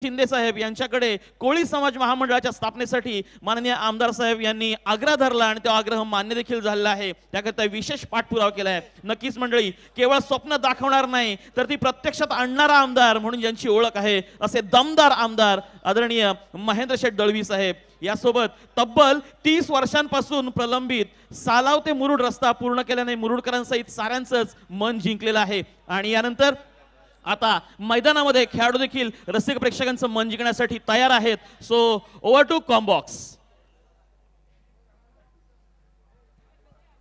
शिंदे साहेब यांच्याकडे कोळी समाज महामंडळाच्या स्थापनेसाठी माननीय आमदार साहेब यांनी आग्रह धरला आणि तो आग्रह मान्य देखील झालेला आहे. त्याकरता विशेष पाठपुरावा केला आहे. नक्कीच मंडळी, केवळ स्वप्न दाखवणार नाही तर ती प्रत्यक्षात आणणारा आमदार म्हणून ज्यांची ओळख आहे असे दमदार आमदार आदरणीय महेंद्र शेठ दळवी साहेब. यासोबत तब्बल 30 वर्षांपासून प्रलंबित सालाव ते मुरुड रस्ता पूर्ण केल्याने मुरुडकरांसहित साऱ्यांचंच मन जिंकलेलं आहे. आणि यानंतर आता मैदानामध्ये खेळाडू देखील रसिक प्रेक्षकांचं मन जिंकण्यासाठी तयार आहेत. So over to combox.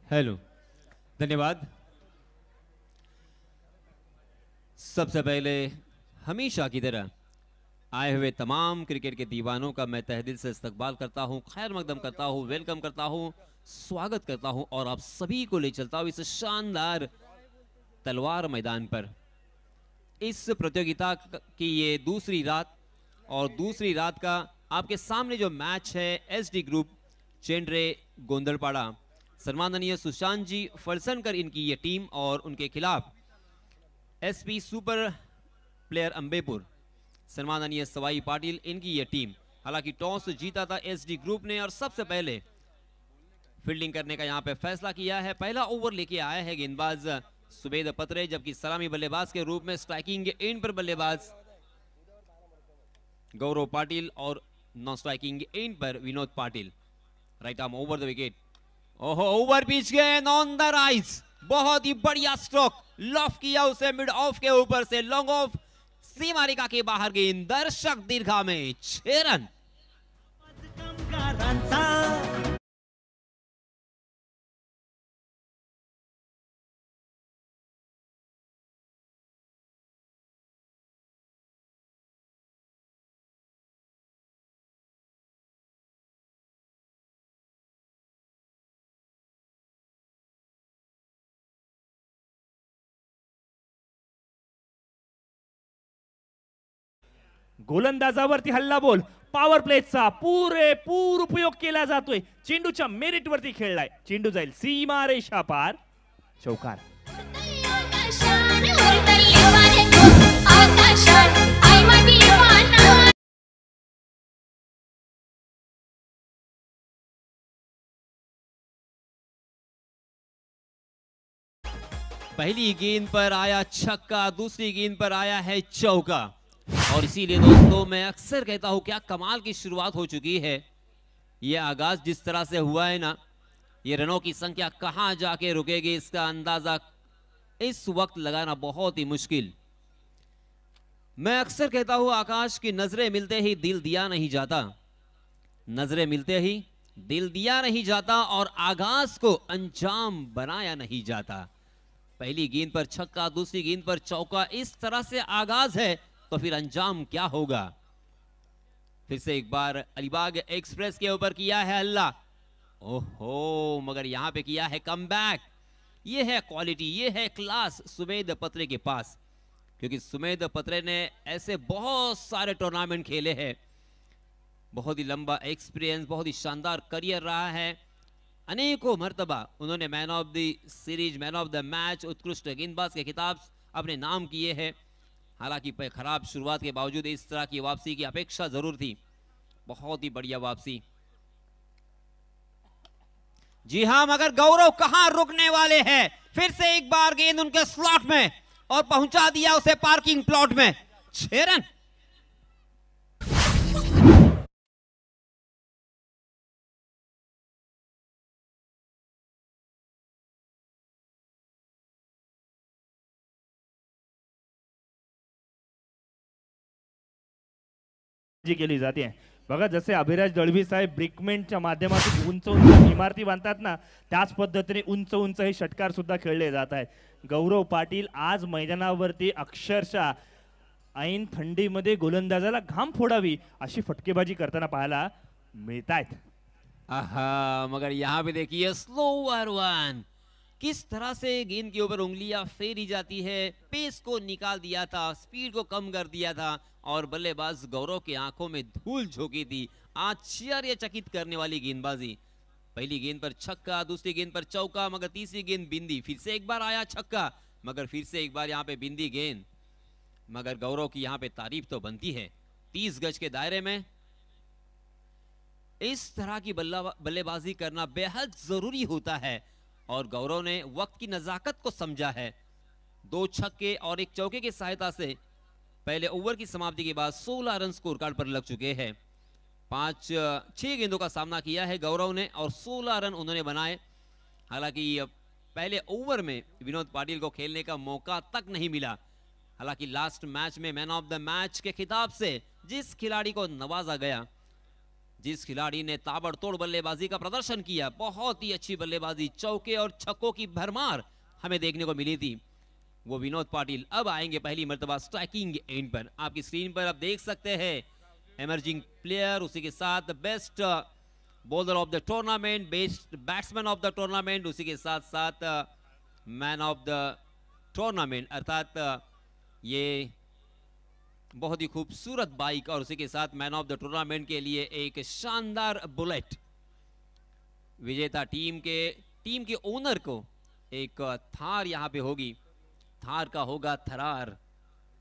Hello, धन्यवाद. सबसे पहले हमेशा की तरह आए हुए तमाम क्रिकेट के दीवानों का मैं तहे दिल से इस्तकबाल करता हूं, खैर मकदम करता हूं, वेलकम करता हूं, स्वागत करता हूं और आप सभी को ले चलता हूं इस शानदार तलवार मैदान पर. इस प्रतियोगिता की ये दूसरी रात और दूसरी रात का आपके सामने जो मैच है एसडी ग्रुप चेंड्रे गोंदलपाड़ा, सम्माननीय सुशांत जी फलसनकर इनकी ये टीम और उनके खिलाफ एसपी सुपर प्लेयर अंबेपुर सम्माननीय सवाई पाटिल इनकी ये टीम. हालांकि टॉस जीता था एसडी ग्रुप ने और सबसे पहले फील्डिंग करने का यहां पे फैसला किया है. पहला ओवर लेके आया है गेंदबाज सुबेद पत्रे, जबकि सलामी बल्लेबाज के रूप में स्ट्राइकिंग एंड पर बल्लेबाज गौरव पाटिल और नॉन स्ट्राइकिंग एंड पर Vinod Patil. Right arm over the wicket. ओहो, ओवर पिच गए ऑन द राइज. बहुत ही बढ़िया स्ट्रोक, लॉफ किया उसे मिड ऑफ के ऊपर से, लॉन्ग ऑफ सीमा रेखा के बाहर गेंद, दर्शक दीर्घा में 6 रन. गोलंदाजावरती हल्ला बोल, पॉवर प्लेचा पुरेपूर उपयोग केला जातोय. चेंडूच्या मेरिट वरती खेळलाय. चेंडू जाईल सीमा रेषा पार, चौकार. पहली गेंद पर आया छक्का, दूसरी गेंद पर आया है चौका. और इसीलिए दोस्तों मैं अक्सर कहता हूं क्या कमाल की शुरुआत हो चुकी है. यह आगाज जिस तरह से हुआ है ना, ये रनों की संख्या कहां जाके रुकेगी इसका अंदाजा इस वक्त लगाना बहुत ही मुश्किल. मैं अक्सर कहता हूं आकाश की नजरें मिलते ही दिल दिया नहीं जाता, नजरें मिलते ही दिल दिया नहीं जाता और आगाज को अंजाम बनाया नहीं जाता. पहली गेंद पर छक्का, दूसरी गेंद पर चौका, इस तरह से आगाज है तो फिर अंजाम क्या होगा. फिर से एक बार अलीबाग एक्सप्रेस के ऊपर किया है हल्ला. ओहो, मगर यहां पे किया है कमबैक. ये है क्वालिटी, ये है क्लास सुमेद पत्रे के पास, क्योंकि सुमेद पत्रे ने ऐसे बहुत सारे टूर्नामेंट खेले हैं. बहुत ही लंबा एक्सपीरियंस, बहुत ही शानदार करियर रहा है. अनेकों मर्तबा उन्होंने man of the series, man of the match, उत्कृष्ट गेंदबाज के खिताब अपने नाम किए हैं. हालांकि खराब शुरुआत के बावजूद इस तरह की वापसी की अपेक्षा जरूर थी. बहुत ही बढ़िया वापसी. जी हां, मगर गौरव कहां रुकने वाले हैं. फिर से एक बार गेंद उनके स्लॉट में और पहुंचा दिया उसे पार्किंग प्लॉट में. 6 रन. जी केली जाते. बघा, जसे अभिराज दळवी साहेब ब्रिकमेंटच्या माध्यमातून उंच उंच इमारती बांधतात ना, त्याच पद्धतीने उंच उंच हे षटकार सुद्धा खेळले जात आहेत. गौरव पाटील आज मैदानावरती अक्षरशः ऐन थंडीमध्ये गोलंदाजाला घाम फोडावी अशी फटकेबाजी करताना पाहायला मिळत आहेत. आहा, मगर यहां पे देखिए स्लोअर वन, किस तरह से गेंद के ऊपर उंगलियां फेरी जाती है. पेस को निकाल दिया था, स्पीड को कम कर दिया था और बल्लेबाज गौरव की आंखों में धूल झोंकी थी. आश्चर्यचकित करने वाली गेंदबाजी. पहली गेंद पर छक्का, दूसरी गेंद पर चौका, मगर तीसरी गेंद बिंदी. फिर से एक बार आया छक्का, मगर फिर से एक बार यहां पे बिंदी गेंद. मगर गौरव की यहां पे तारीफ तो बनती है. 30 गज के दायरे में इस तरह की बल्लेबाजी करना बेहद जरूरी होता है और गौरव ने वक्त की नजाकत को समझा है। 2 छक्के और 1 चौके की सहायता से पहले ओवर की समाप्ति के बाद 16 रन स्कोर कार्ड पर लग चुके हैं। 6 गेंदों का सामना किया है गौरव ने और 16 रन उन्होंने बनाए। हालांकि पहले ओवर में विनोद पाटिल को खेलने का मौका तक नहीं मिला। हालांकि लास्ट मैच में मैन ऑफ द मैच के खिताब से जिस खिलाड़ी को नवाजा गया, जिस खिलाड़ी ने ताबड़तोड़ बल्लेबाजी का प्रदर्शन किया, बहुत ही अच्छी बल्लेबाजी, चौके और छक्कों की भरमार हमें देखने को मिली थी, वो विनोद पाटिल अब आएंगे पहली मर्तबा स्ट्राइकिंग एंड पर। आपकी स्क्रीन पर आप देख सकते हैं इमर्जिंग प्लेयर, उसी के साथ best bowler of the tournament, best batsman of the tournament, उसी के साथ साथ मैन ऑफ द टूर्नामेंट, अर्थात ये बहुत ही खूबसूरत बाइक और उसी के साथ मैन ऑफ द टूर्नामेंट के लिए एक शानदार बुलेट। विजेता टीम के ओनर को एक थार यहां पे होगी, थार का होगा थरार।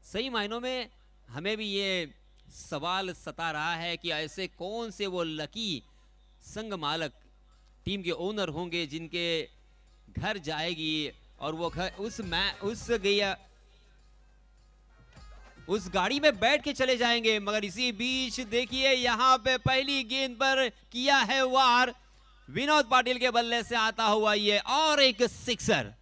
सही मायनों में हमें भी ये सवाल सता रहा है कि ऐसे कौन से वो लकी संग मालक टीम के ओनर होंगे जिनके घर जाएगी और वो घर उस गाड़ी में बैठ के चले जाएंगे। मगर इसी बीच देखिए यहां पे पहली गेंद पर किया है वार, विनोद पाटिल के बल्ले से आता हुआ ये और एक सिक्सर।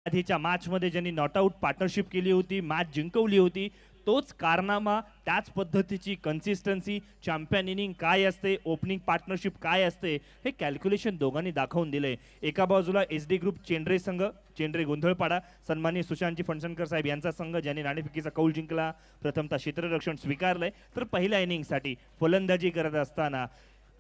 आधीच्या मॅचमध्ये ज्यांनी नॉट आउट पार्टनरशिप केली होती, मॅच जिंकवली होती, तोच कारनामा, त्याच पद्धतीची कन्सिस्टन्सी, चॅम्पियन इनिंग काय असते, ओपनिंग पार्टनरशिप काय असते, हे कॅल्क्युलेशन दोघांनी दाखवून दिले। एका बाजूला एसडी ग्रुप चेंड्रे संघ, चेंड्रे गोंधळपाडा, सन्माननीय सुशांतजी फणसनकर साहेब यांचा संघ ज्यांनी नाणेफेकीचा कौल जिंकला, प्रथमतः क्षेत्ररक्षण स्वीकारलंय, तर पहिल्या इनिंगसाठी फलंदाजी करत असताना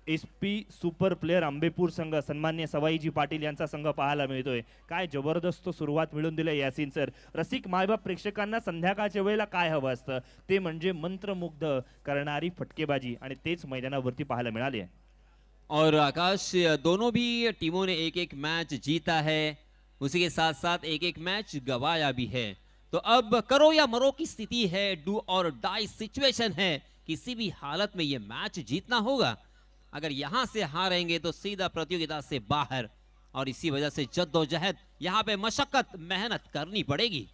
एसपी सुपर प्लेयर आंबेपूर संघ, सन्माननीय सवाईजी पाटील यांचा संघ पाहायला मिळतोय। काय जबरदस्त सुरुवात मिळून दिली यासीन सर। रसिक मायबाप प्रेक्षकांना संध्याकाळच्या वेळेला काय हवं असतं ते म्हणजे मंत्रमुग्ध करणारी फटकेबाजी, आणि तेच मैदानावरती पाहायला मिळाले आहे। और आकाश, दोनों भी टीमों ने एक एक मैच जीता है, उसी के साथ साथ एक एक मैच गवाया भी है। तो अब करो या मरो की स्थिति है, डू और डाई सिचुएशन है, किसी भी हालत में ये मैच जीतना होगा। अगर यहां से हारेंगे तो सीधा प्रतियोगिता से बाहर, और इसी वजह से जद्दोजहद, यहां पे मशक्कत, मेहनत करनी पड़ेगी।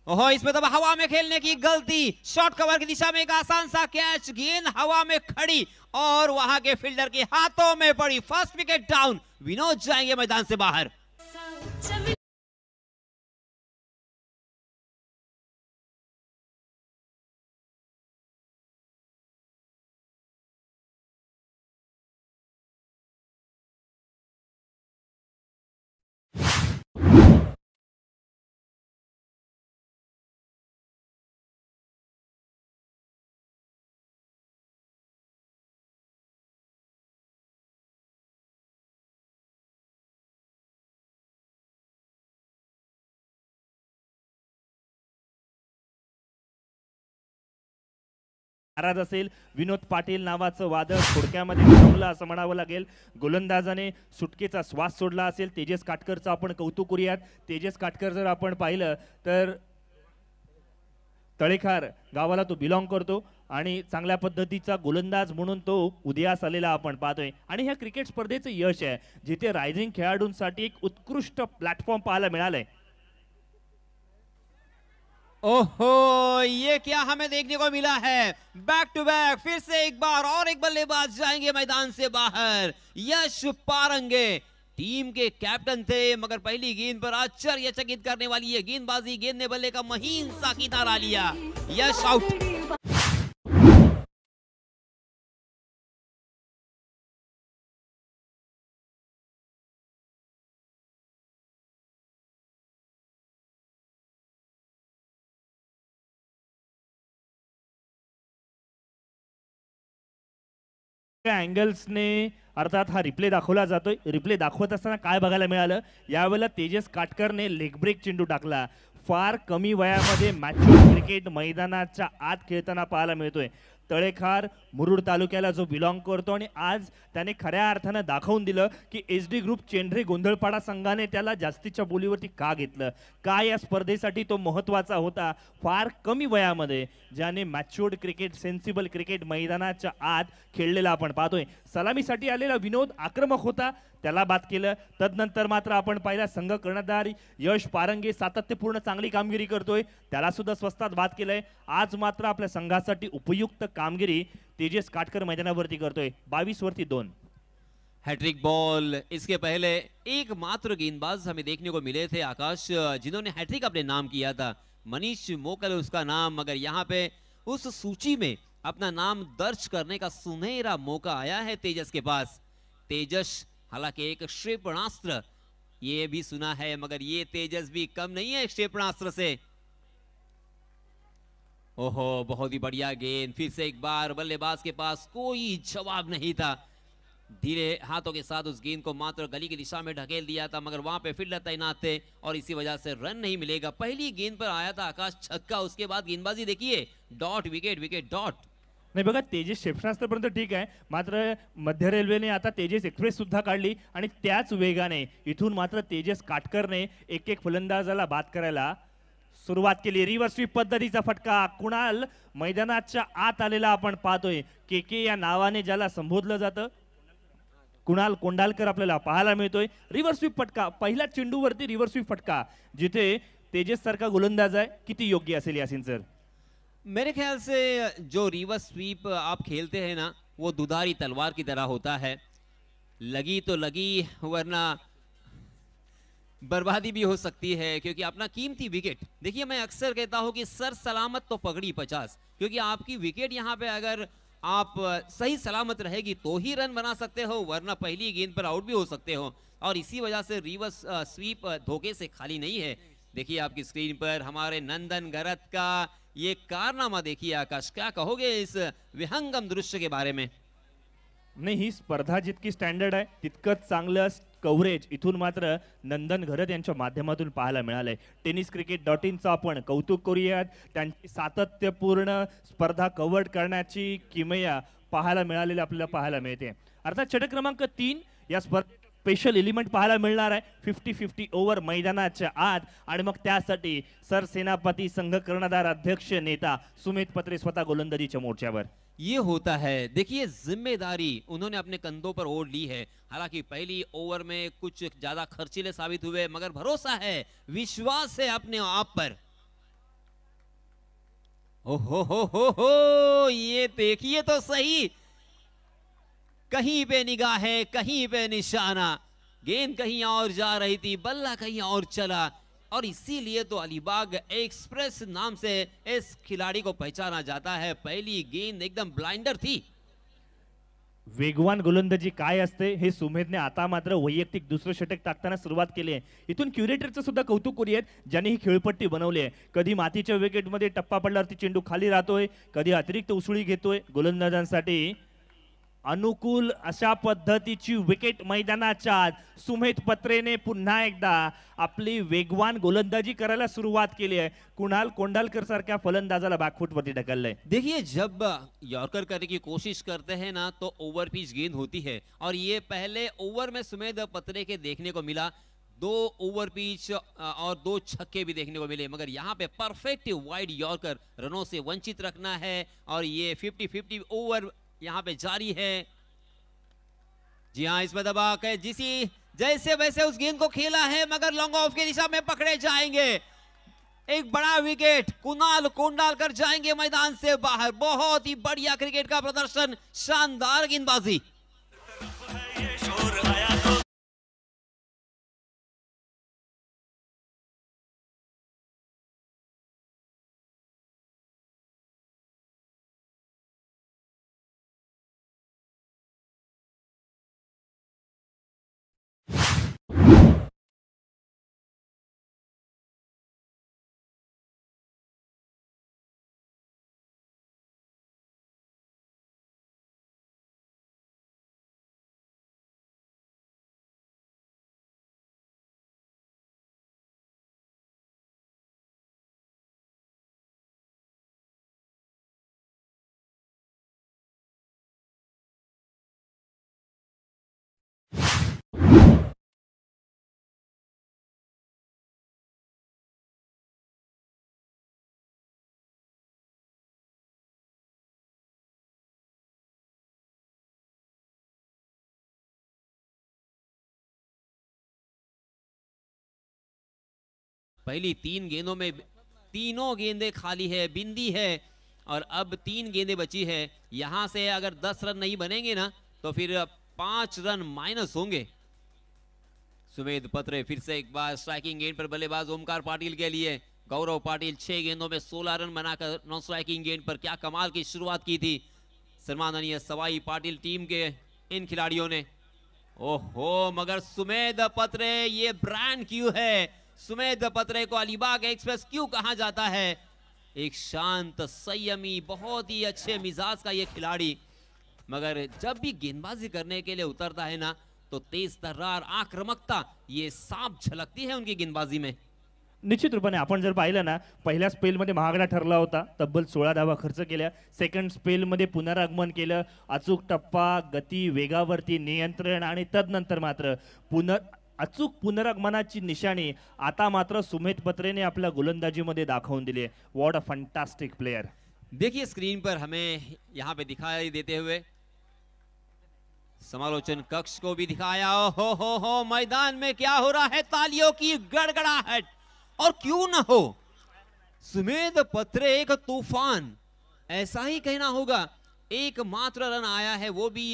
ओहो, इसमें तो हवा में खेलने की गलती, शॉर्ट कवर की दिशा में एक आसान सा कैच, गेंद हवा में खड़ी और वहां के फील्डर के हाथों में पड़ी। फर्स्ट विकेट डाउन, विनोद जाएंगे मैदान से बाहर। नाराज असेल, विनोद पाटील नावाचं वादळ थोडक्यामध्ये थांबलं असं म्हणावं लागेल। गोलंदाजाने सुटकेचा श्वास सोडला असेल। तेजस काटकरचं आपण कौतुक करूयात। तेजस काटकर जर आपण पाहिलं तर तळेखार गावाला तो बिलॉंग करतो आणि चांगल्या पद्धतीचा गोलंदाज म्हणून तो उदयास आलेला आपण पाहतोय। आणि ह्या क्रिकेट स्पर्धेचं यश आहे जिथे रायझिंग खेळाडूंसाठी एक उत्कृष्ट प्लॅटफॉर्म पाहायला मिळालंय। ओहो, ये क्या हमें देखने को मिला है, बैक टू बैक, फिर से एक बार और एक बल्लेबाज जाएंगे मैदान से बाहर। यश पारंगे टीम के कैप्टन थे, मगर पहली गेंद पर आश्चर्यचकित करने वाली ये गेंदबाजी, गेंद ने बल्ले का महीन सा किनारा लिया। यश आउट। अँगल्सने अर्थात हा रिप्ले दाखवला जातोय. रिप्ले दाखवत असताना काय बघायला मिळालं, यावेळेला तेजस काटकरने लेग ब्रेक चेंडू टाकला. फार कमी वयामध्ये मॅच्युअर क्रिकेट मैदानाच्या आत खेळताना पाहायला मिळतोय. तळेखार मुरुड तालुक्याला जो बिलॉंग करतो आणि आज त्याने खऱ्या अर्थानं दाखवून दिलं की SD ग्रुप चेंढरे गोंधळपाडा संघाने त्याला जास्तीच्या बोलीवरती का घेतलं, का या स्पर्धेसाठी तो महत्त्वाचा होता. फार कमी वयामध्ये ज्याने मॅच्युअर्ड क्रिकेट, सेन्सिबल क्रिकेट मैदानाच्या आत खेळलेला आपण पाहतोय. सलामीसाठी आलेला विनोद आक्रमक होता, त्याला बाद केलं. तदनंतर मात्र आपण पाहिला संघ कर्णधार यश पारंगे सातत्यपूर्ण चांगली कामगिरी करतोय, त्याला सुद्धा स्वस्तात बाद केलंय. आज मात्र आपल्या संघासाठी उपयुक्त कामगिरी तेजस काटकर मैदानावरती करतोय. 22 वरती 2. Hat trick ball. इसके पहले एक मात्र गेंदबाज हमें देखने को मिले थे आकाश, जिन्होंने हैट्रिक अपने नाम किया था, मनीष मोकल उसका नाम, मगर यहाँ पे उस सूची में अपना नाम दर्ज करने का सुनहरा मौका आया है तेजस के पास। तेजस हालांकि एक क्षेपणास्त्र ये भी सुना है, मगर ये तेजस भी कम नहीं है क्षेपणास्त्र से। ओहो, बहुत ही बढ़िया गेंद, फिर से एक बार बल्लेबाज के पास कोई जवाब नहीं था। धीरे हाथों के साथ उस गेंद को मात्र गली की दिशा में ढकेल दिया था, मगर वहां पे फील्डर तैनात थे और इसी वजह से रन नहीं मिलेगा। पहली गेंद पर आया था आकाश छक्का, उसके बाद गेंदबाजी देखिए, डॉट विकेट विकेट डॉट। नाही बघा, तेजस क्षेपणास्त्रपर्यंत ठीक आहे, मात्र मध्य रेल्वेने आता तेजस एक्सप्रेस सुद्धा काढली आणि त्याच वेगाने इथून मात्र तेजस काटकरने एक एक फलंदाजाला बाद करायला सुरुवात केली. रिव्हर्स स्वीप पद्धतीचा फटका. कुणाल मैदानाच्या आत आलेला आपण पाहतोय. के या नावाने ज्याला संबोधलं जातं, कुणाल कोंडालकर आपल्याला पाहायला मिळतोय. रिव्हर्स स्वीप फटका, पहिल्या चेंडूवरती रिव्हर्स स्वीप फटका, जिथे तेजस सारखा गोलंदाज आहे. किती योग्य असेल यासिन सर? मेरे ख्याल से जो रिवर्स स्वीप आप खेलते हैं ना, वो दुधारी तलवार की तरह होता है। लगी तो लगी, वरना बर्बादी भी हो सकती है, क्योंकि अपना कीमती विकेट, देखिए मैं अक्सर कहता हूं कि सर सलामत तो पगड़ी 50, क्योंकि आपकी विकेट यहां पे अगर आप सही सलामत रहेगी तो ही रन बना सकते हो, वरना पहली गेंद पर आउट भी हो सकते हो। और इसी वजह से रिवर्स स्वीप धोखे से खाली नहीं है। देखिए आपकी स्क्रीन पर हमारे नंदन गरत का ये कारनामा देखिए आकाश, क्या कहोगे इस विहंगम दृश्य के बारे में? नाही, ही स्पर्धा जितकी स्टँडर्ड आहे तितकंच चांगलं कव्हरेज इथून मात्र नंदन घरत यांच्या माध्यमातून पाहायला मिळालंय. टेनिस क्रिकेट .inचं आपण कौतुक करूयात. त्यांची सातत्यपूर्ण स्पर्धा कव्हर करण्याची किमया पाहायला मिळालेली आपल्याला पाहायला मिळते. अर्थात षटक क्रमांक 3 या स्पर्धेत स्पेशल एलिमेंट पाहायला मिळणार आहे. 50-50 ओव्हर मैदानाच्या आत, आणि मग त्यासाठी सरसेनापती, संघ कर्णधार, अध्यक्ष, नेता सुमित पत्रे स्वतः गोलंदाजीच्या मोर्चावर. ये होता है, देखिए जिम्मेदारी उन्होंने अपने कंधों पर ओढ़ ली है। हालांकि पहली ओवर में कुछ ज्यादा खर्चीले साबित हुए, मगर भरोसा है, विश्वास है अपने आप पर। हो, ये देखिए तो सही, कहीं पे निगाह है, कहीं पे निशाना, गेंद कहीं और जा रही थी, बल्ला कहीं और चला, और इसीलिए तो अलीबाग एक्सप्रेस नाम से इस खिलाड़ी को पहचाना जाता है। पहली गेंद एकदम ब्लाइंडर थी। वेगवान गोलंदाजी काय असते हे सुमेधने आता मात्र वैयक्तिक दुसरं षटक टाकताना सुरुवात केली आहे. इथून क्युरेटरचं सुद्धा कौतुक करूयात, ज्याने ही खेळपट्टी बनवली आहे. कधी मातीच्या विकेटमध्ये टप्पा पडल्यावरती चेंडू खाली राहतोय, कधी अतिरिक्त उसळी घेतोय. गोलंदाजांसाठी अनुकूल अशा पद्धतीची विकेट मैदानाच्या आत. सुमेध पत्रेने पुन्हा एकदा आपली वेगवान गोलंदाजी करायला सुरुवात केली आहे. कुणाल कोंडालकर सारख्या फलंदाजाला बॅकफुट वरती ढकललंय. देखिए जब यॉर्कर करने की कोशिश करते हैं ना, तो ओवर पिच गेंद होती है, और ये पहले ओवर में सुमेध पत्रे के देखने को मिला। 2 ओवर पिच और 2 छक्के भी देखने को मिले, मगर यहाँ पे परफेक्ट वाइड यॉर्कर, रनों से वंचित रखना है, और ये 50-50 ओवर यहाँ पे जारी है। जी हाँ, इसमें दबा के जिसी जैसे वैसे उस गेंद को खेला है, मगर लॉन्ग ऑफ की दिशा में पकड़े जाएंगे। एक बड़ा विकेट, कुणाल कोंडालकर जाएंगे मैदान से बाहर। बहुत ही बढ़िया क्रिकेट का प्रदर्शन, शानदार गेंदबाजी। पहली 3 गेंदों में तीनों गेंदें खाली है, बिंदी है और अब 3 गेंदें बची है। यहां से अगर 10 रन नहीं बनेंगे ना तो फिर 5 रन माइनस होंगे। सुमेध पत्रे फिर से एक बार स्ट्राइकिंग गेंद पर बल्लेबाज ओमकार पाटिल के लिए। गौरव पाटिल 6 गेंदों में 16 रन बनाकर नॉन स्ट्राइकिंग गेंद पर क्या कमाल की शुरुआत की थी सम्माननीय सवाई पाटिल टीम के इन खिलाड़ियों ने। ओहो, मगर सुमेध पत्रे ये ब्रांड क्यों है? सुमेध पत्रे को अलीबाग एक्सप्रेस क्यों कहा जाता है? एक शांत संयमी बहुत ही अच्छे मिजाज का ये खिलाड़ी, मगर जब भी गेंदबाजी करने के लिए उतरता है ना तो तेज तर्रार आक्रमकता ये साफ झलकती है उनकी गेंदबाजी में। निश्चित रूपाने आपण जर पाहिलं ना, पहिल्या स्पेलमध्ये महागडा ठरला होता, तब्बल 16 धावा खर्च केल्या. सेकंड स्पेलमध्ये पुनरागमन केलं, अचूक टप्पा, गती, वेगावरती नियंत्रण आणि तदनंतर मात्र अचूक पुनरागमनाची निशाणी आता मात्र सुमेध पत्रेने आपल्या गोलंदाजीमध्ये दाखवून दिली आहे. What a fantastic player. देखिए स्क्रीन पर हमें यहाँ पे दिखाई देते हुए समालोचन कक्ष को भी दिखाया। हो मैदान में क्या हो रहा है? तालियों की गड़गड़ाहट, और क्यों ना हो, सुमेध पत्रे एक तूफान, ऐसा ही कहना होगा। एकमात्र रन आया है वो भी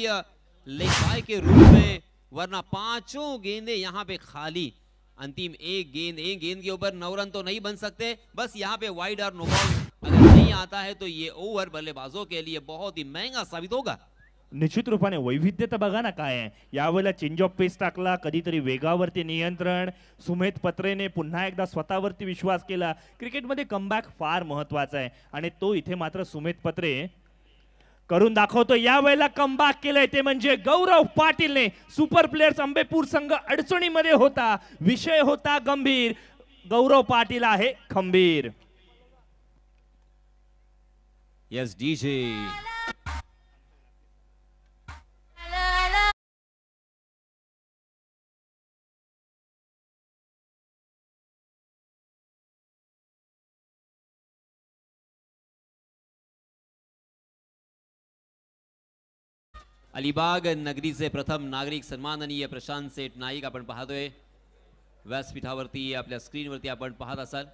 लेग बाय के रूप में, वरना 5 गेंदें यहां पे खाली। अंतिम एक गेंद के ऊपर 9 रन तो नहीं बन सकते, बस यहां पे वाइड और नो बॉल अगर नहीं आता है तो ये ओव्हर बल्लेबाजों के लिए बहुत ही महंगा साबित होगा. निश्चित रूपाने वैविध्यता बघा ना काय आहे. यावेळेला चेंज ऑफ पेस टाकला, कधीतरी वेगावरती नियंत्रण. सुमेध पत्रेने पुन्हा एकदा स्वतःवरती विश्वास केला. क्रिकेटमध्ये कमबॅक फार महत्वाचा आहे आणि तो इथे मात्र सुमेध पत्रे करून दाखवतो. यावेळेला कमबॅक केलंय ते म्हणजे गौरव पाटीलने. सुपर प्लेयर्स अंबेपूर संघ अडचणीमध्ये होता, विषय होता गंभीर. गौरव पाटील आहे खंबीर. Yes DJ. अलिबाग नगरीचे प्रथम नागरिक सन्माननीय प्रशांत सेठ नाईक आपण पाहतोय व्यासपीठावरती, आपल्या स्क्रीनवरती आपण पाहत असाल.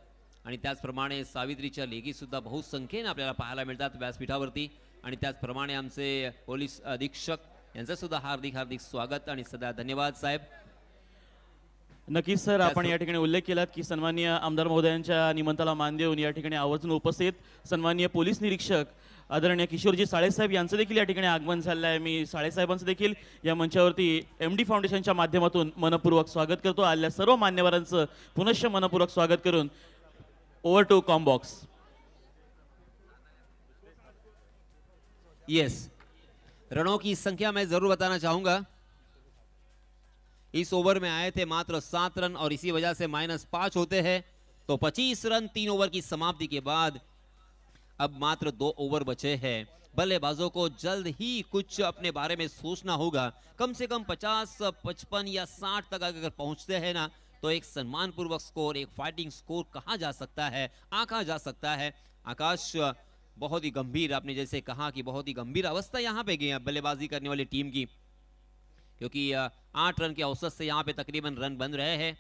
आणि त्याचप्रमाणे सावित्रीच्या लेखी सुद्धा बहुसंख्येने आपल्याला पाहायला मिळतात व्यासपीठावरती. आणि त्याचप्रमाणे आमचे पोलीस अधीक्षक यांचं सुद्धा हार्दिक हार्दिक स्वागत आणि सदा धन्यवाद साहेब. नक्कीच सर, आपण या ठिकाणी उल्लेख केलात की सन्माननीय आमदार महोदयांच्या निमंत्रणाला मान देऊन या ठिकाणी आवर्जून उपस्थित सन्माननीय पोलीस निरीक्षक आदरणीय किशोरजी साळेसाहेब यांचं देखील या ठिकाणी आगमन झालं आहे. मी साळेसाहेबांचं देखील या मंचावरती MD फाउंडेशनच्या माध्यमातून मनपूर्वक स्वागत करतो. आलेल्या सर्व मान्यवरांचं पुनश्च मनपूर्वक स्वागत करून ओव्हर टू कॉम्बॉक्स. यस, रनों की संख्या मैं जरूर बताना चाहूंगा. इस ओवर में आए थे मात्र 7 रन और इसी वजह से -5 होते हैं. तो 25 रन 3 ओवर की समाप्ति के बाद अब मात्र 2 ओवर बचे हैं. बल्लेबाजों को जल्द ही कुछ अपने बारे में सोचना होगा. कम से कम 50, 55 या 60 तक अगर पहुंचते हैं ना तो एक सम्मानपूर्वक स्कोर, एक फाइटिंग स्कोर कहा जा सकता है, आंका जा सकता है. आकाश, बहुत ही गंभीर, आपने जैसे कहा कि बहुत ही गंभीर अवस्था यहाँ पे गई है बल्लेबाजी करने वाली टीम की, क्योंकि 8 रन के औसत से यहाँ पे तकरीबन रन बन रहे हैं.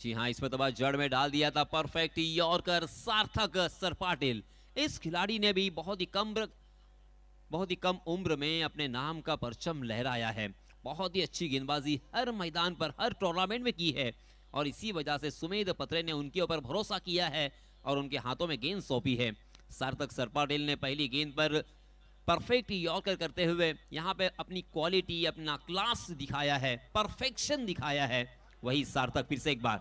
जी हाँ, इस पर जड़ में डाल दिया था परफेक्ट यॉर्कर सार्थक सरपाटिल. इस खिलाड़ी ने भी बहुत ही कम उम्र में अपने नाम का परचम लहराया है. बहुत ही अच्छी गेंदबाजी हर मैदान पर, हर टूर्नामेंट में की है और इसी वजह से सुमेध पत्रे ने उनके ऊपर भरोसा किया है और उनके हाथों में गेंद सौंपी है. सार्थक सरपाटिल ने पहली गेंद पर परफेक्ट यॉर्कर करते हुए यहाँ पे अपनी क्वालिटी, अपना क्लास दिखाया है, परफेक्शन दिखाया है. वही सार्थक फिर से एक बार,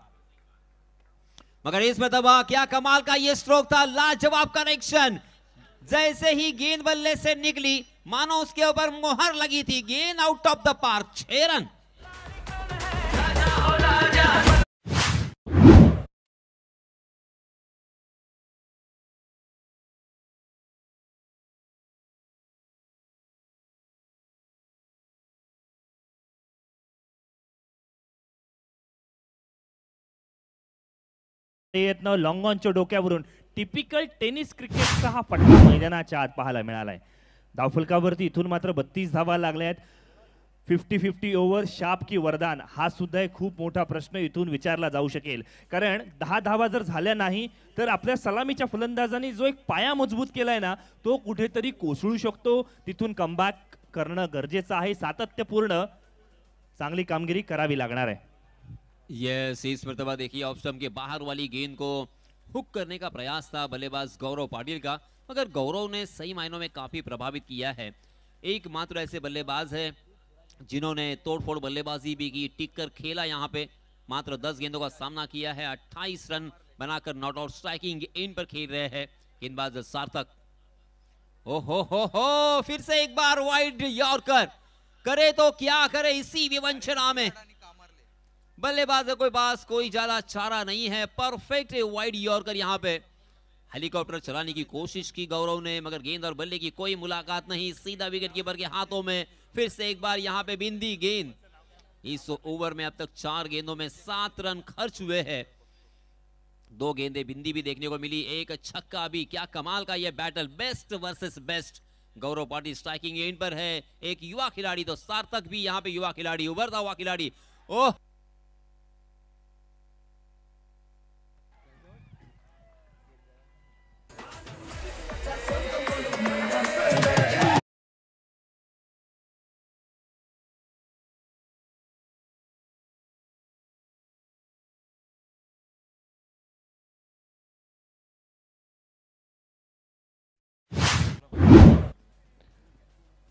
मगर इसमें दबा, क्या कमाल का ये स्ट्रोक था, लाजवाब कनेक्शन. जैसे ही गेंद बल्ले से निकली मानो उसके ऊपर मोहर लगी थी. गेंद out of the park, 6 run. येतनं लॉंग ऑनच्या डोक्यावरून टिपिकल टेनिस क्रिकेटचा हा फटका मैदानाच्या आत पाहायला मिळालाय. धावफलकावरती इथून मात्र 32 धावा लागल्या आहेत. 50-50 ओव्हर शाप की वरदान हा सुद्धा एक खूप मोठा प्रश्न इथून विचारला जाऊ शकेल. कारण 10 धावा जर झाल्या नाही तर आपल्या सलामीच्या फलंदाजांनी जो एक पाया मजबूत केलाय ना तो कुठेतरी कोसळू शकतो. तिथून कमबॅक करणं गरजेचं आहे. सातत्यपूर्ण चांगली कामगिरी करावी लागणार आहे. यस, इस मर्तबा देखिए ऑफ स्टंप के बाहर वाली गेंद को हुक करने का प्रयास था बल्लेबाज गौरव पाटिल का, मगर गौरव ने सही मायनों में काफी प्रभावित किया है. एकमात्र ऐसे बल्लेबाज है जिन्होंने तोड़फोड़ बल्लेबाजी भी की, टिक कर खेला. यहाँ पे मात्र 10 गेंदों का सामना किया है. 28 रन बनाकर नॉट आउट स्ट्राइकिंग एंड पर खेल रहे हैं गेंदबाज सार्थक. ओ हो, फिर से एक बार वाइड यॉर्कर. करे तो क्या करे इसी विवंचना में. बल्लेबाजों के पास कोई ज्यादा चारा नहीं है. Perfect wide yorker. यहाँ पे हेलीकॉप्टर चलाने की कोशिश की गौरव ने, मगर गेंद और बल्ले की कोई मुलाकात नहीं. सीधा विकेट कीपर के हाथों में. फिर से एक बार यहाँ पे बिंदी गेंद. इस ओवर में अब तक 4 गेंदों में 7 रन खर्च हुए हैं. 2 गेंदें बिंदी भी देखने को मिली, एक छक्का भी. क्या कमाल का यह बैटल, बेस्ट वर्सेस बेस्ट. गौरव पाटिल स्ट्राइकिंग एंड पर है. एक युवा खिलाड़ी तो सार्थक भी यहाँ पे युवा खिलाड़ी, उभरता हुआ खिलाड़ी. ओह,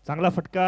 चांगला फटका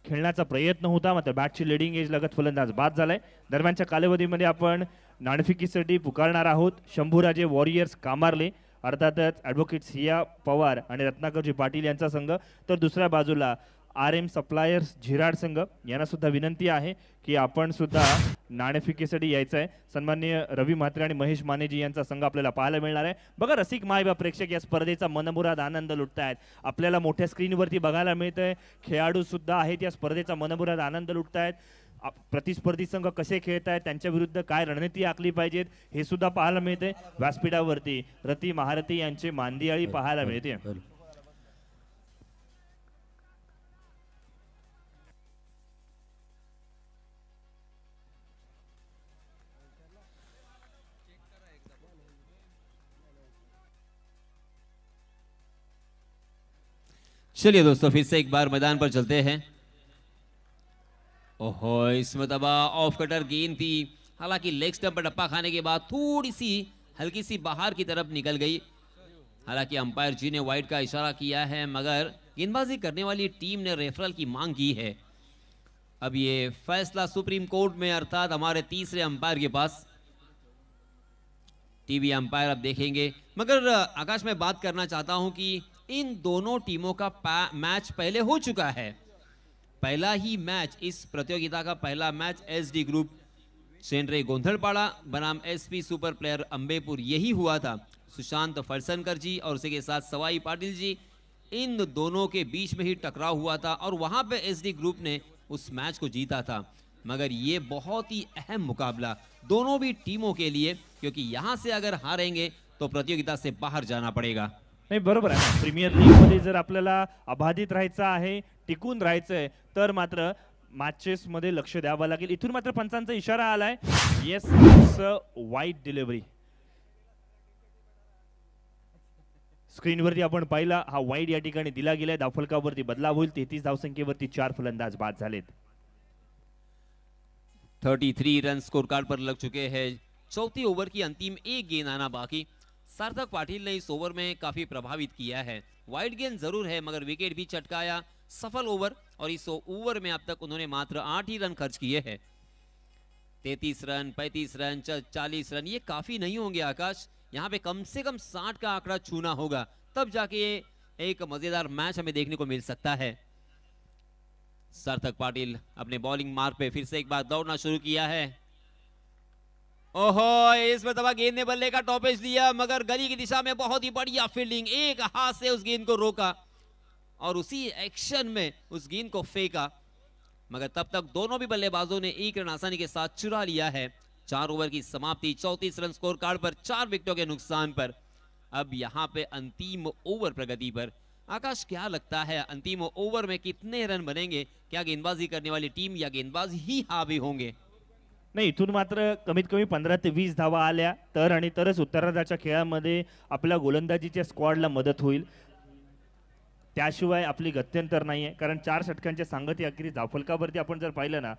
खेळण्याचा प्रयत्न होता, मात्र बॅटची लिडिंग एज लगत फलंदाज बाद झालाय. दरम्यानच्या कालावधीमध्ये आपण नाणेफेकीसाठी पुकारणार आहोत शंभूराजे वॉरियर्स कामारले, अर्थातच ॲडव्होकेट सिया पवार आणि रत्नाकरजी पाटील यांचा संघ. तर दुसऱ्या बाजूला RM सप्लायर्स झिराड संघ यांना सुद्धा विनंती आहे की आपण सुद्धा नाणेफेकीसाठी यायचं आहे. सन्माननीय रवी म्हात्रे आणि महेश मानेजी यांचा संघ आपल्याला पाहायला मिळणार आहे. बघा रसिक मायबाप प्रेक्षक या स्पर्धेचा मनमुराद आनंद लुटतायत. आपल्याला मोठ्या स्क्रीनवरती बघायला मिळतंय. खेळाडू सुद्धा आहेत या स्पर्धेचा मनमुराद आनंद लुटतायत. प्रतिस्पर्धी संघ कसे खेळत आहेत, त्यांच्या विरुद्ध काय रणनीती आखली पाहिजेत हे सुद्धा पाहायला मिळते. व्यासपीठावरती रती महारथी यांचे मांदियाळी पाहायला मिळते. चलिए दोस्तों फिर से एक बार मैदान पर चलते हैं. ओहो, इस मरतबा ऑफ कटर गेंद थी, हालांकि लेग स्टंप पर डप्पा खाने के बाद थोड़ी सी हल्की सी बाहर की तरफ निकल गई. हालांकि अंपायर जी ने वाइड का इशारा किया है, मगर गेंदबाजी करने वाली टीम ने रेफरल की मांग की है. अब ये फैसला सुप्रीम कोर्ट में, अर्थात हमारे तीसरे अंपायर के पास. टीवी अंपायर अब देखेंगे. मगर आकाश में बात करना चाहता हूं कि इन दोनों टीमों का मैच पहले हो चुका है. पहला ही मैच, इस प्रतियोगिता का पहला मैच SD ग्रुप सेंड्रे गोंधलपाड़ा बनाम SP सुपर प्लेयर अंबेपुर यही हुआ था. सुशांत फरसनकर जी और उसी के साथ सवाई पाटिल जी, इन दोनों के बीच में ही टकराव हुआ था और वहां पे SD ग्रुप ने उस मैच को जीता था. मगर ये बहुत ही अहम मुकाबला दोनों भी टीमों के लिए, क्योंकि यहां से अगर हारेंगे तो प्रतियोगिता से बाहर जाना पड़ेगा. नाही बरोबर आहे ना. प्रीमियर लीग मध्ये जर आपल्याला अबाधित राहायचं आहे, टिकून राहायचंय, तर मात्र मॅचेस मध्ये लक्ष द्यावं लागेल. इथून मात्र पंचांचा इशारा आलाय. Yes, it's a wide delivery. स्क्रीनवरती आपण पाहिला हा वाईड या ठिकाणी दिला गेलाय. धावफलकावरती बदलाव होईल. 33 धावसंख्येवरती 4 फलंदाज बाद झालेत. 33 रन स्कोर कार्ड पर लग चुके हैं. चौथी ओवर की अंतिम एक गेंद आना बाकी. सार्थक पाटिल ने इस ओवर में काफी प्रभावित किया है. वाइड गेंद जरूर है, मगर विकेट भी चटकाया. सफल ओवर, और इस ओवर में अब तक उन्होंने मात्र 8 ही रन खर्च किए हैं. 33 रन, 35 रन, 40 रन, ये काफी नहीं होंगे आकाश. यहाँ पे कम से कम 60 का आंकड़ा छूना होगा, तब जाके एक मजेदार मैच हमें देखने को मिल सकता है. सार्थक पाटिल अपने बॉलिंग मार्ग पे फिर से एक बार दौड़ना शुरू किया है. ओहो, इस मरतबा गेंद ने बल्ले का टॉपेज लिया, मगर गली की दिशा में बहुत ही बढ़िया फील्डिंग. एक हाथ से उस गेंद को रोका और उसी एक्शन में उस गेंद को फेंका, मगर तब तक दोनों भी बल्लेबाजों ने एक रन आसानी के साथ चुरा लिया है. 4 ओवर की समाप्ति, 34 रन स्कोर कार्ड पर, 4 विकेटों के नुकसान पर. अब यहां पे अंतिम ओवर प्रगति पर आकाश, क्या लगता है अंतिम ओवर में कितने रन बनेंगे? क्या गेंदबाजी करने वाली टीम या गेंदबाज ही हावी होंगे? नाही, इथून मात्र कमीत कमी 15 ते 20 धावा आल्या तर आणि तरच उत्तरार्धाच्या खेळामध्ये आपल्या गोलंदाजीच्या स्क्वॉडला मदत होईल. त्याशिवाय आपली गत्यंतर नाहीये, कारण 4 षटकांच्या सांगती अखेरी धावफलकावरती आपण जर पाहिलं ना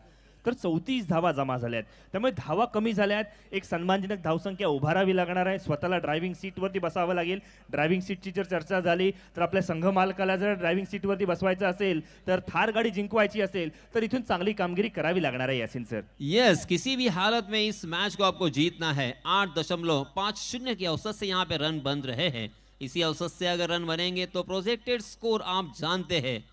तर 34 धावा जमा झाल्यात. त्यामुळे धावा कमी झाल्यात. एक सन्मानजनक धावसंख्या उभारावी लागणार आहे. स्वतःला ड्रायव्हिंग सीटवरती बसावं लागेल. ड्रायव्हिंग सीटची जर चर्चा झाली तर आपल्या संघ मालकाला जर ड्रायव्हिंग सीटवरती बसवायचं असेल, तर थार गाडी जिंकवायची असेल तर इथून चांगली कामगिरी करावी लागणार आहे यासिन सर. यस, किसी भी हालत में इस मैच को आपको जीतना है. 8.50 के औसत से यहाँ पे रन बन रहे हैं. इसी औसत से अगर रन बनेंगे तो प्रोजेक्टेड स्कोर आप जानते हैं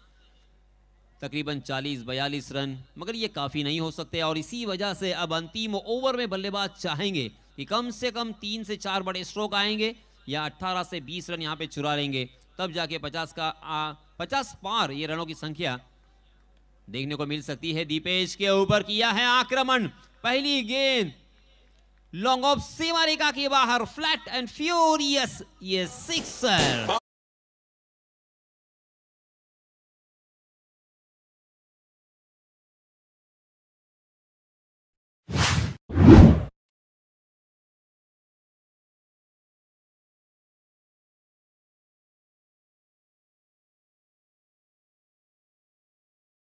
तकरीबन 40-42 रन, मगर ये काफ़ी नहीं हो सकते. और इसी वजह से अब अंतिम ओवर में बल्लेबाज चाहेंगे कि कम से कम 3 से 4 बड़े स्ट्रोक आएंगे या 18 से 20 रन यहाँ पे चुरा लेंगे, तब जाके 50 पार ये रनों की संख्या देखने को मिल सकती है. दीपेश के ऊपर किया है आक्रमण. पहली गेंद लॉन्ग ऑफ सीमा रेखा के बाहर, फ्लैट एंड फ्यूरियस, ये सिक्सर.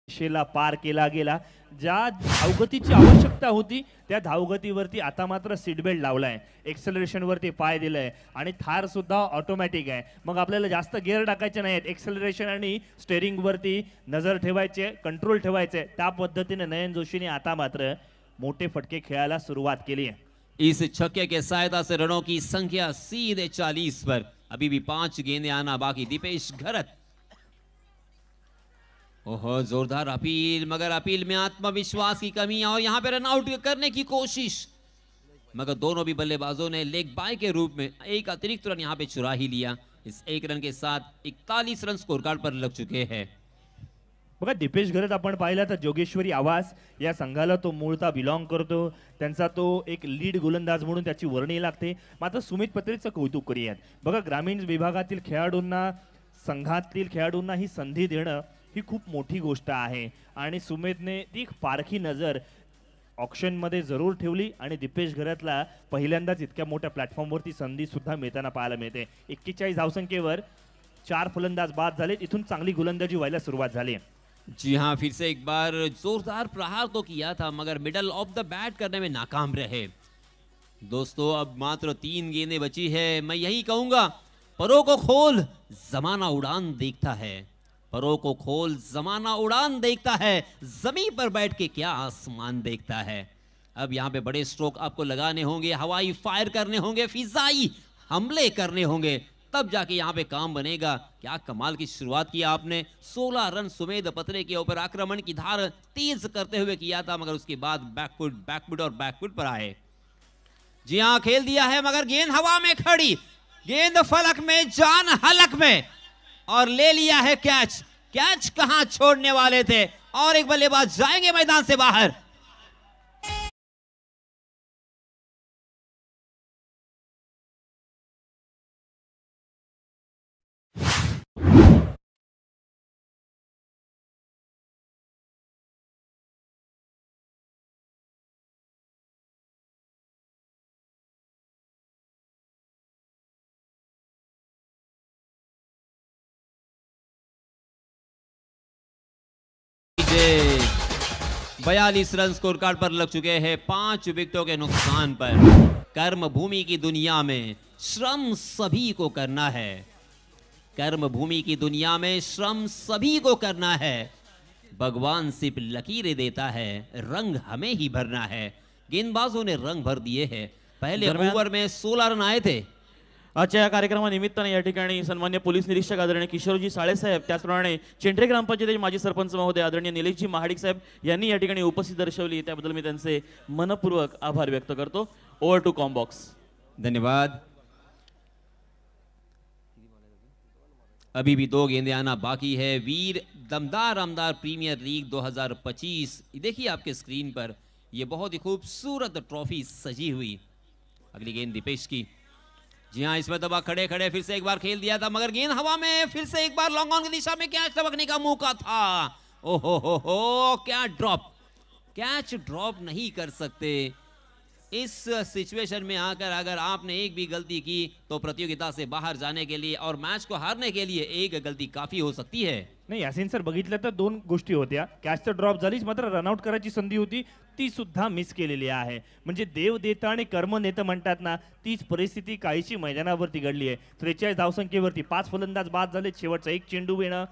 शेला पार केला गेला. ज्या धावगतीची आवश्यकता होती त्या धावगतीवरती आता मात्र सीट बेल्ट लावलाय, एक्सेलरेशन वरती पाय दिलाय आणि थार सुद्धा ऑटोमॅटिक आहे. मग आपल्याला जास्त गिअर टाकायचे नाहीत, एक्सेलरेशन आणि स्टेअरिंग वरती नजर ठेवायचे, कंट्रोल ठेवायचे. त्या पद्धतीने नयन जोशीने आता मात्र मोठे फटके खेळायला सुरुवात केली आहे. इस छक्के के सहायता से रनों की संख्या सीधे 40 पर. अभी भी 5 गेंदें आना बाकी. दीपेश घरत, ओहो जोरदार अपील, मगर अपील में आत्मविश्वास की कमी और यहाँ पे रन आउट करने की कोशिश, मगर दोनों भी बल्लेबाजों ने लेग बाय के रूप में एक अतिरिक्त रन यहाँ पे चुरा ही लिया. इस एक रन के साथ 41 रन स्कोर कार्ड पर लग चुके हैं. बघा, दीपेश घरत आपण पाहिला तर जोगेश्वरी आवाज या संघाला तो मूळता बिलॉंग करतो. त्यांचा तो एक लीड गोलंदाज म्हणून त्याची वर्णी लागते. मात्र सुमित पत्रेचं कौतुक करूयात. बघा, ग्रामीण विभागातील खेळाडूंना, संघातील खेळाडूंना ही संधी देणं ही खूप मोठी गोष्ट आहे आणि सुमितने ती पारखी नजर ऑक्शन मध्ये जरूर ठेवली आणि दीपेश घरतला पहिल्यांदाच इतक्या मोठ्या प्लॅटफॉर्मवरती संधी सुद्धा मिळताना पाहायला मिळते. 41 धावसंख्येवर 4 फलंदाज बाद झाले. इथून चांगली गोलंदाजी व्हायला सुरुवात झाली. जी हाँ, फिर से एक बार जोरदार प्रहार तो किया था, मगर मिडल ऑफ द बैट करने में नाकाम रहे. दोस्तों, अब मात्र 3 गेंदें बची है. मैं यही कहूंगा, परों को खोल, जमाना उड़ान देखता है. परों को खोल, जमाना उड़ान देखता है. जमीन पर बैठ के क्या आसमान देखता है. अब यहाँ पे बड़े स्ट्रोक आपको लगाने होंगे, हवाई फायर करने होंगे, फिजाई हमले करने होंगे, तब जाके यहाँ पे काम बनेगा. क्या कमाल की शुरुआत की आपने. 16 रन सुमेध पत्रे के ऊपर आक्रमण की धार तेज करते हुए किया था, मगर उसके बाद बैकफुट और बैकफुट पर आए. जी हाँ, खेल दिया है, मगर गेंद हवा में खड़ी, गेंद फलक में, जान हलक में, और ले लिया है कैच. कैच कहां छोड़ने वाले थे, और एक बल्लेबाज जाएंगे मैदान से बाहर. जे 42 रन स्कोर कार्ड पर लग चुके हैं 5 विकेटों के नुकसान पर. कर्म भूमि की दुनिया में श्रम सभी को करना है. कर्म भूमि की दुनिया में श्रम सभी को करना है. भगवान सिर्फ लकीरें देता है, रंग हमें ही भरना है. गेंदबाजों ने रंग भर दिए हैं. पहले ओवर में 16 रन आए थे. आजच्या या कार्यक्रमानिमित्ताने या ठिकाणी सन्मान्य पोलीस निरीक्षक आदरणीय किशोरजी साळेसाहेब, त्याचप्रमाणे चेंट्रे ग्रामपंचायतीचे माजी सरपंच महोदय आदरणीय निलेशजी महाडिक साहेब यांनी या ठिकाणी उपस्थित दर्शवली. त्याबद्दल मी त्यांचे मनपूर्वक आभार व्यक्त करतो. Over to combox. धन्यवाद. अभी भी 2 गेंदें आना बाकी है. वीर दमदार आमदार प्रीमियर लीग 2025, देखिए आपके स्क्रीन पर ये बहुत ही खूबसूरत ट्रॉफी सजी हुई. अगली गेंद दीपेश की. जी हाँ, इसमें दबा खड़े खड़े फिर से एक बार खेल दिया था, मगर गेंद हवा में फिर से एक बार लॉन्ग ऑन की दिशा में कैच टपकने का मौका था। ओहो हो, क्या ड्रॉप, कैच ड्रॉप नहीं कर सकते। इस सिचुएशन में आकर अगर आपने एक भी गलती की तो प्रतियोगिता से बाहर जाने के लिए और मैच को हारने के लिए एक गलती काफी हो सकती है। नाही यासीन सर बघितलं तर दोन गोष्टी होत्या, कॅच तर ड्रॉप झालीच मात्र रनआउट करायची संधी होती ती सुद्धा मिस केलेली आहे. म्हणजे देव देता आणि कर्म नेतं म्हणतात ना, तीच परिस्थिती काहीशी मैदानावरती घडली आहे. 43 धावसंख्येवरती 5 फलंदाज बाद झाले, शेवटचा एक चेंडू येणं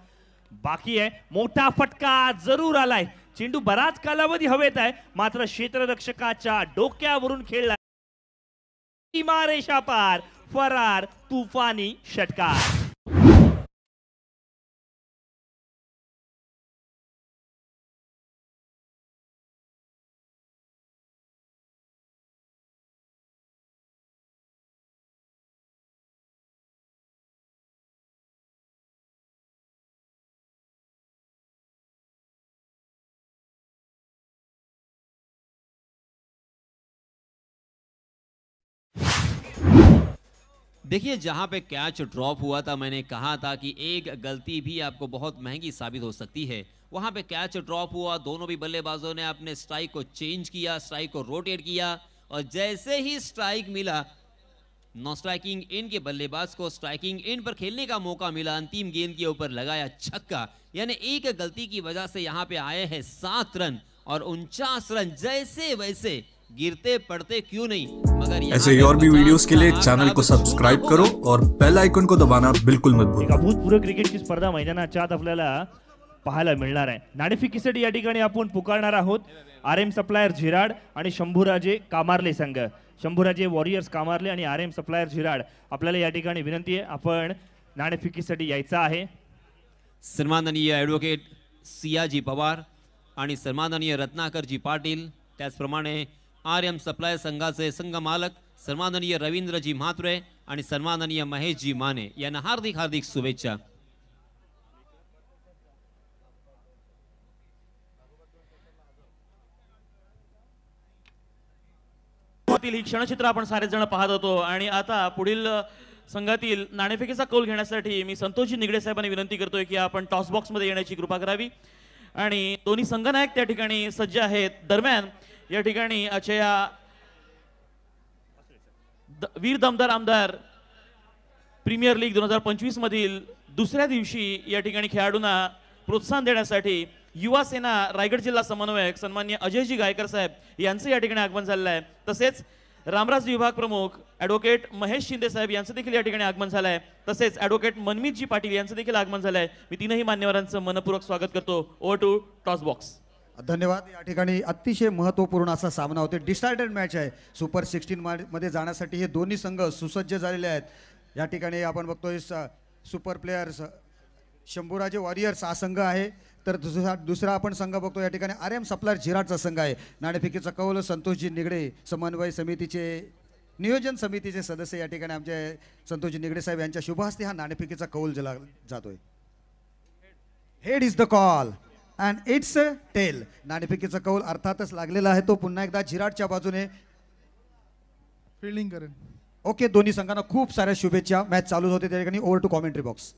बाकी आहे. मोठा फटका जरूर आलाय, चेंडू बराच कालावधी हवेत आहे मात्र क्षेत्ररक्षकाच्या डोक्यावरून खेळला, सीमारेषा पार, फरार, तुफानी षटकार. देखिए, जहां पे कैच ड्रॉप हुआ था मैंने कहा था कि एक गलती भी आपको बहुत महंगी साबित हो सकती है। वहां पे कैच ड्रॉप हुआ, दोनों भी बल्लेबाजों ने अपने स्ट्राइक को चेंज किया, स्ट्राइक को रोटेट किया और जैसे ही स्ट्राइक मिला, नॉन स्ट्राइकिंग इन के बल्लेबाज को स्ट्राइकिंग इन पर खेलने का मौका मिला, अंतिम गेंद के ऊपर लगाया छक्का। यानी एक गलती की वजह से यहाँ पे आए हैं 7 रन और 49 रन जैसे वैसे गिरते पड़ते क्यों नहीं, मगर ऐसे ही और भी वीडियोस के लिए चैनल को सब्सक्राइब करो और बेल आइकन को दबाना बिल्कुल मत भूलो. एक अभूतपूर्व क्रिकेटची स्पर्धा मैदानाच्या आत आपल्याला पाहायला मिळणार आहे. नाणेफेकीसाठी या ठिकाणी आपण पुकारणार आहोत RM सप्लायर झिराड आणि शंभूराजे कामारले संघ. शंभूराजे वॉरियर्स कामारले आणि RM सप्लायर झिराड, आपल्याला या ठिकाणी विनंती आहे आपण नाणेफेकीसाठी यायचं आहे. सन्माननीय ॲडव्होकेट सियाजी पवार आणि सन्माननीय रत्नाकरजी पाटील, त्याचप्रमाणे RM सप्लाय संघाचे संघ मालक सन्माननीय रवींद्रजी म्हात्रे आणि सन्माननीय महेशजी माने यांना हार्दिक हार्दिक शुभेच्छा. ही क्षणचित्र आपण सारे जण पाहत होतो आणि आता पुढील संघातील नाणेफेकीचा कौल घेण्यासाठी मी संतोषजी निगडे साहेबांनी विनंती करतोय की आपण टॉस बॉक्स मध्ये येण्याची कृपा करावी आणि दोन्ही संघनायक त्या ठिकाणी सज्ज आहेत. दरम्यान या ठिकाणी आजच्या वीर दमदार आमदार प्रीमियर लीग 2025 मधील दुसऱ्या दिवशी या ठिकाणी खेळाडूंना प्रोत्साहन देण्यासाठी युवा सेना रायगड जिल्हा समन्वयक सन्माननीय अजयजी गायकर साहेब यांचं या ठिकाणी आगमन झालेलं आहे. तसेच रामराज विभाग प्रमुख ॲडव्होकेट महेश शिंदे साहेब यांचं देखील या ठिकाणी आगमन झालं आहे. तसेच ॲडव्होकेट मनमीतजी पाटील यांचं देखील आगमन झालं आहे. मी तीनही मान्यवरांचं मनपूर्वक स्वागत करतो. Over to toss box. धन्यवाद. या ठिकाणी अतिशय महत्त्वपूर्ण असा सामना होते, डिसायडेड मॅच आहे. सुपर 16 मध्ये जाण्यासाठी हे दोन्ही संघ सुसज्ज झालेले आहेत. या ठिकाणी आपण बघतोय सुपर प्लेयर्स शंभूराजे वॉरियर्स हा संघ आहे, तर दुसरा आपण संघ बघतो या ठिकाणी RM सप्लायर झिराडचा संघ आहे. नाणेफेकीचा कौल संतोषजी निगडे समन्वय समितीचे नियोजन समितीचे सदस्य या ठिकाणी आमचे संतोषजी निगडे साहेब यांच्या शुभ हस्ते हा नाणेफेकीचा कौल जातोय. Head is the call and it's tail. नाणेफेकीचा कौल अर्थातच लागलेला आहे, तो पुन्हा एकदा झिराडच्या बाजूने फिल्डिंग करेल. ओके, दोन्ही संघांना खूप साऱ्या शुभेच्छा. मॅच चालू होते त्या ठिकाणी. Over to commentary box.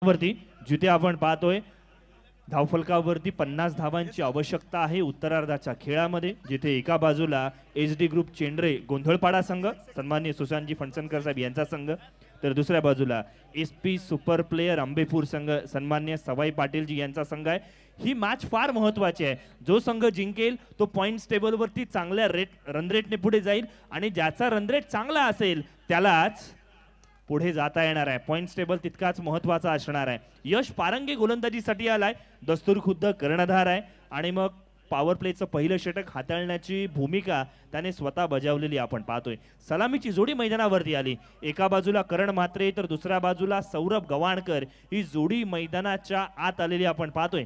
वरती जिथे आपण पाहतोय धावफलकावरती 50 धावांची आवश्यकता आहे उत्तरार्धाच्या खेळामध्ये, जिथे एका बाजूला HD ग्रुप चेंडरे गोंधळपाडा संघ सन्माननीय सुशांतजी फणसनकर साहेब यांचा संघ, तर दुसऱ्या बाजूला SP सुपर प्लेयर आंबेपूर संघ सन्माननीय सवाई पाटीलजी यांचा संघ आहे. ही मॅच फार महत्वाची आहे. जो संघ जिंकेल तो पॉइंट्स टेबलवरती चांगल्या रन रेटने पुढे जाईल आणि ज्याचा रन रेट चांगला असेल त्यालाच पुढे जाता येणार आहे. पॉइंट्स टेबल तितकाच महत्वाचा असणार आहे. यश पारंगे गोलंदाजीसाठी आलाय, दस्तूर खुद्द कर्णधार आहे आणि मग पॉवर प्लेचं पहिलं षटक हाताळण्याची भूमिका त्याने स्वतः बजावलेली आपण पाहतोय. सलामीची जोडी मैदानावरती आली, एका बाजूला करण म्हात्रे तर दुसऱ्या बाजूला सौरभ गवाणकर. ही जोडी मैदानाच्या आत आलेली आपण पाहतोय.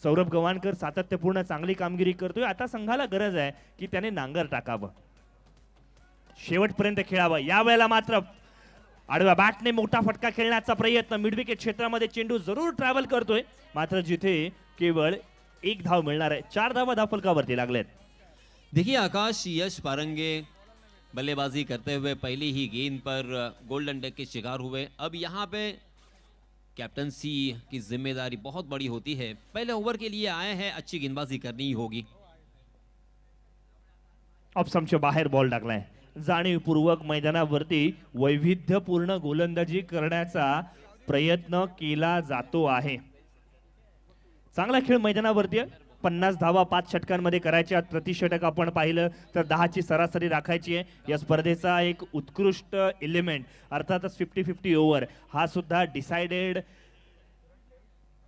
सौरभ गवाणकर सातत्यपूर्ण चांगली कामगिरी करतोय. आता संघाला गरज आहे की त्याने नांगर टाकावं, शेवटपर्यंत खेळावं. यावेळेला मात्र आडव्या बॅटने मोठा फटका खेळण्याचा प्रयत्न, मिडविकेट क्षेत्रामध्ये चेंडू जरूर ट्रॅव्हल करतोय मात्र जिथे केवळ एक धाव मिळणार आहे. 4 धावा धावफलकावरती लागलेत. देखिए आकाश, यश पारंगे बल्लेबाजी करते हुए पहली ही गेंद पर गोल्डन डक के शिकार हुए। अब यहाँ पे कैप्टनसी की जिम्मेदारी बहुत बड़ी होती है। पहले ओवर के लिए आए हैं, अच्छी गेंदबाजी करनी ही होगी। ऑप्शनच्या बाहेर बॉल टाकलाय। जाणीवपूर्वक मैदानावरती वैविध्यपूर्ण गोलंदाजी करण्याचा प्रयत्न केला जातो आहे। चांगला खेळ मैदानावरती 50 धावा 5 षटकांमध्ये करायच्या। प्रति षटक आपण पाहिलं तर 10 ची सरासरी राखायची आहे। या स्पर्धेचा एक उत्कृष्ट एलिमेंट अर्थातच 50-50 ओव्हर हा सुद्धा डिसाइडेड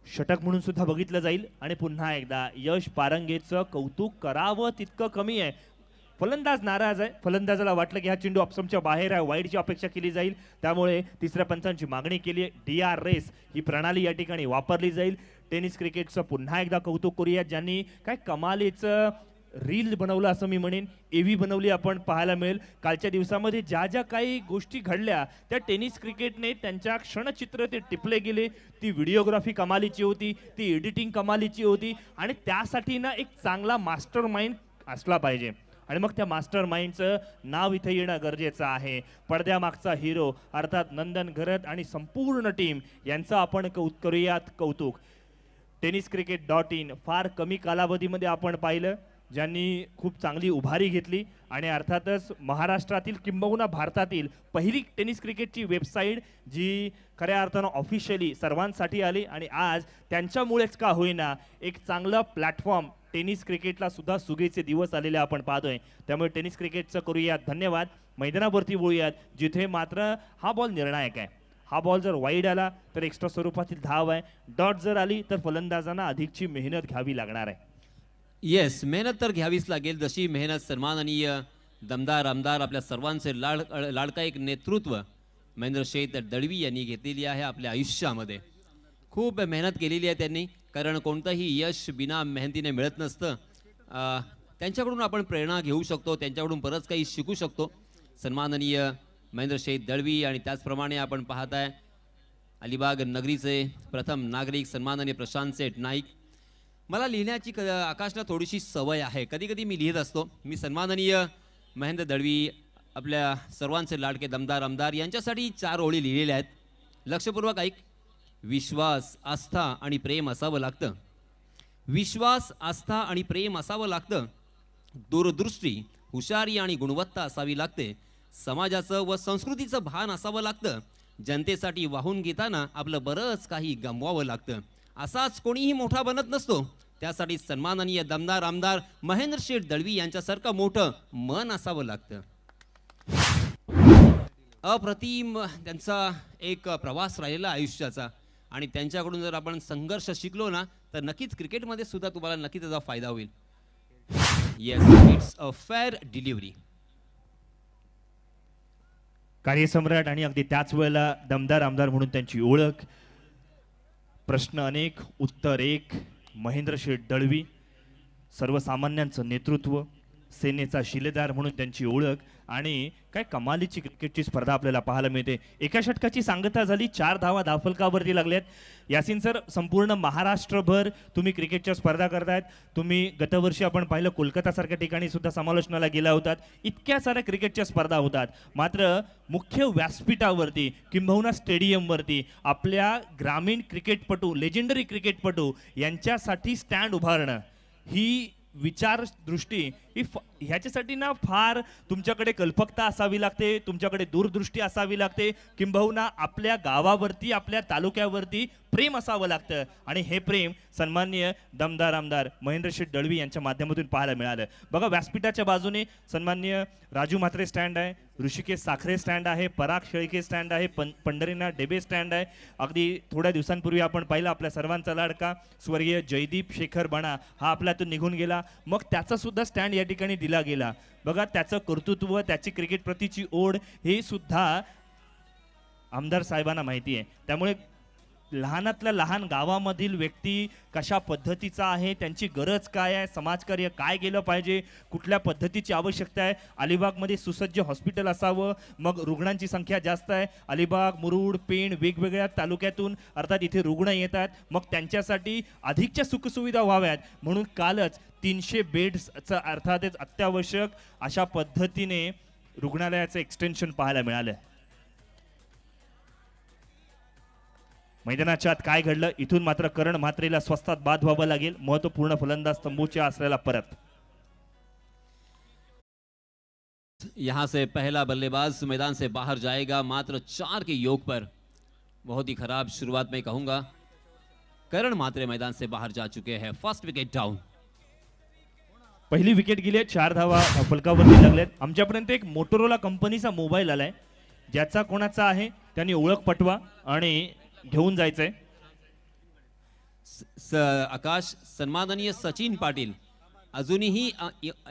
षटक म्हणून सुद्धा बघितलं जाईल। आणि पुन्हा एकदा यश पारंगेचं कौतुक करावं तितकं कमी आहे। फलंदाज नाराज आहे। फलंदाजाला वाटलं की हा चेंडू ऑप्शनच्या बाहेर आहे, वाईडची अपेक्षा केली जाईल, त्यामुळे तिसऱ्या पंचांची मागणी केली आहे। DR रेस ही प्रणाली या ठिकाणी वापरली जाईल। टेनिस क्रिकेटचं पुन्हा एकदा कौतुक करूया, ज्यांनी काय कमालीचं रील बनवलं असं मी म्हणेन, एव्ही बनवली आपण पाहायला मिळेल। कालच्या दिवसामध्ये ज्या ज्या काही गोष्टी घडल्या त्या टेनिस क्रिकेटने त्यांच्या क्षणचित्र ते टिपले गेले। ती व्हिडिओग्राफी कमालीची होती, ती एडिटिंग कमालीची होती, आणि त्यासाठी ना एक चांगला मास्टर माइंड असला पाहिजे। आणि मग त्या मास्टर माइंडचं नाव इथे येणं गरजेचं आहे। पडद्यामागचा हिरो अर्थात नंदन घरत आणि संपूर्ण टीम यांचं आपण करूयात कौतुक। tenniscricket.in फार कमी कालावधीमध्ये आपण पाहिलं, ज्यांनी खूप चांगली उभारी घेतली आणि अर्थातच महाराष्ट्रातील किंबहुना भारतातील पहिली टेनिस क्रिकेटची वेबसाईट जी खऱ्या अर्थानं ऑफिशियली सर्वांसाठी आली। आणि आज त्यांच्यामुळेच का होईना एक चांगला प्लॅटफॉर्म टेनिस क्रिकेटला सुद्धा सुगीचे दिवस आलेले आपण पाहतोय। त्यामुळे टेनिस क्रिकेटचं करूयात धन्यवाद। मैदानावरती बोलूयात जिथे मात्र हा बॉल निर्णायक आहे। हा बॉल जर वाईड आला तर एक्स्ट्रा स्वरूपातील धाव आहे, डॉट जर आली तर फलंदाजांना अधिकची मेहनत घ्यावी लागणार आहे। येस, मेहनत तर घ्यावीच लागेल। जशी मेहनत सन्माननीय दमदार आमदार आपल्या सर्वांचे लाडका एक नेतृत्व महेंद्र शेठ दळवी यांनी घेतलेली आहे आपल्या आयुष्यामध्ये। खूप मेहनत केलेली आहे त्यांनी, कारण कोणतंही यश बिना मेहनतीने मिळत नसतं। त्यांच्याकडून आपण प्रेरणा घेऊ शकतो, त्यांच्याकडून बरंच काही शिकू शकतो। सन्माननीय महेंद्र शेठ दळवी आणि त्याचप्रमाणे आपण पाहताय अलिबाग नगरीचे प्रथम नागरिक सन्माननीय प्रशांत सेठ नाईक। मला लिहिण्याची आकाशला थोडीशी सवय आहे, कधी कधी मी लिहित असतो। मी सन्माननीय महेंद्र दळवी आपल्या सर्वांचे लाडके दमदार आमदार यांच्यासाठी 4 ओळी लिहिलेल्या आहेत, लक्षपूर्वक ऐक। विश्वास, आस्था आणि प्रेम असावं लागतं। विश्वास, आस्था आणि प्रेम असावं लागतं। दूरदृष्टी, हुशारी आणि गुणवत्ता असावी लागते। समाजाचं व संस्कृतीचं भान असावं लागतं। जनतेसाठी वाहून घेताना आपलं बरंच काही गमवावं लागतं। असाच कोणीही मोठा बनत नसतो, त्यासाठी सन्माननीय दमदार आमदार महेंद्र शेठ दळवी यांच्यासारखं मोठं मन असावं लागतं। अप्रतिम त्यांचा एक प्रवास राहिलेला आयुष्याचा, आणि त्यांच्याकडून जर आपण संघर्ष शिकलो ना तर नक्कीच क्रिकेटमध्ये सुद्धा तुम्हाला नक्कीच त्याचा फायदा होईल। Yes, it's a fair delivery. कार्यसम्राट आणि अगदी त्याच वेळेला दमदार आमदार म्हणून त्यांची ओळख। प्रश्न अनेक, उत्तर एक। महेंद्र शेठ दळवी सर्वसामान्यांचं नेतृत्व, सेनेचा शिलेदार म्हणून त्यांची ओळख, आणि काय कमालीची क्रिकेटची स्पर्धा आपल्याला पाहायला मिळते। एका षटकाची सांगता झाली, 4 धावा धावफलकावरती लागल्यात। यासिन सर, संपूर्ण महाराष्ट्रभर तुम्ही क्रिकेटच्या स्पर्धा करतायत। तुम्ही गतवर्षी आपण पाहिलं कोलकातासारख्या ठिकाणी सुद्धा समालोचनाला गेला होतात। इतक्या साऱ्या क्रिकेटच्या स्पर्धा होतात, मात्र मुख्य व्यासपीठावरती किंबहुना स्टेडियमवरती आपल्या ग्रामीण क्रिकेटपटू, लेजेंडरी क्रिकेटपटू यांच्यासाठी स्टँड उभारणं ही विचारदृष्टी ह्याच्यासाठी ना फार तुमच्याकडे कल्पकता असावी लागते, तुमच्याकडे दूरदृष्टी असावी लागते, किंबहुना आपल्या गावावरती आपल्या तालुक्यावरती प्रेम असावं लागतं। आणि हे प्रेम सन्माननीय दमदार आमदार महेंद्र शेठ दळवी यांच्या माध्यमातून पाहायला मिळालं। बघा, व्यासपीठाच्या बाजूने सन्माननीय राजू म्हात्रे स्टँड आहे, ऋषिकेश साखरे स्टँड आहे, पराग शेळके स्टँड आहे, पंढरीनाथ डेबे स्टँड आहे। अगदी थोड्या दिवसांपूर्वी आपण पाहिलं आपल्या सर्वांचा लाडका स्वर्गीय जयदीप शेखर बणा हा आपल्यातून निघून गेला, मग त्याचा सुद्धा स्टँड या ठिकाणी दिला गेला। बघा, त्याचं कर्तृत्व, त्याची क्रिकेट प्रतीची ओढ हे सुद्धा आमदार साहेबांना माहिती आहे। त्यामुळे लहानातल्या लहान गावामधील व्यक्ती कशा पद्धतीचा आहे, त्यांची गरज काय आहे, समाजकार्य काय केलं पाहिजे, कुठल्या पद्धतीची आवश्यकता आहे। अलिबागमध्ये सुसज्ज हॉस्पिटल असावं, मग रुग्णांची संख्या जास्त आहे। अलिबाग, मुरुड, पेण वेगवेगळ्या तालुक्यातून अर्थात इथे रुग्ण येतात, मग त्यांच्यासाठी अधिकच्या सुखसुविधा व्हाव्यात म्हणून कालच 300 बेड्सचं अर्थातच अत्यावश्यक अशा पद्धतीने रुग्णालयाचं एक्सटेन्शन पाहायला मिळालं. मैदानाच्या आत काय घडलं, इथून मात्र करण म्हात्रेला स्वस्तात बाद व्हावं लागेल. महत्वपूर्ण फलंदाज तंबूच्या आसऱ्याला परत. यहां से पहला बल्लेबाज मैदान से बाहर जाएगा मात्र 4 के योग पर. बहुत ही खराब शुरुआत में कहूंगा. करण म्हात्रे मैदान से बाहर जा चुके हैं. First wicket down. पहिली विकेट गेली आहे. 4 धावा फलकावरती लागल्यात. आमच्यापर्यंत एक मोटोरोला कंपनीचा मोबाईल आलाय, ज्याचा कोणाचा आहे त्यांनी ओळख पटवा आणि घेऊन जायचंय. आकाश, सन्माननीय सचिन पाटील, अजूनही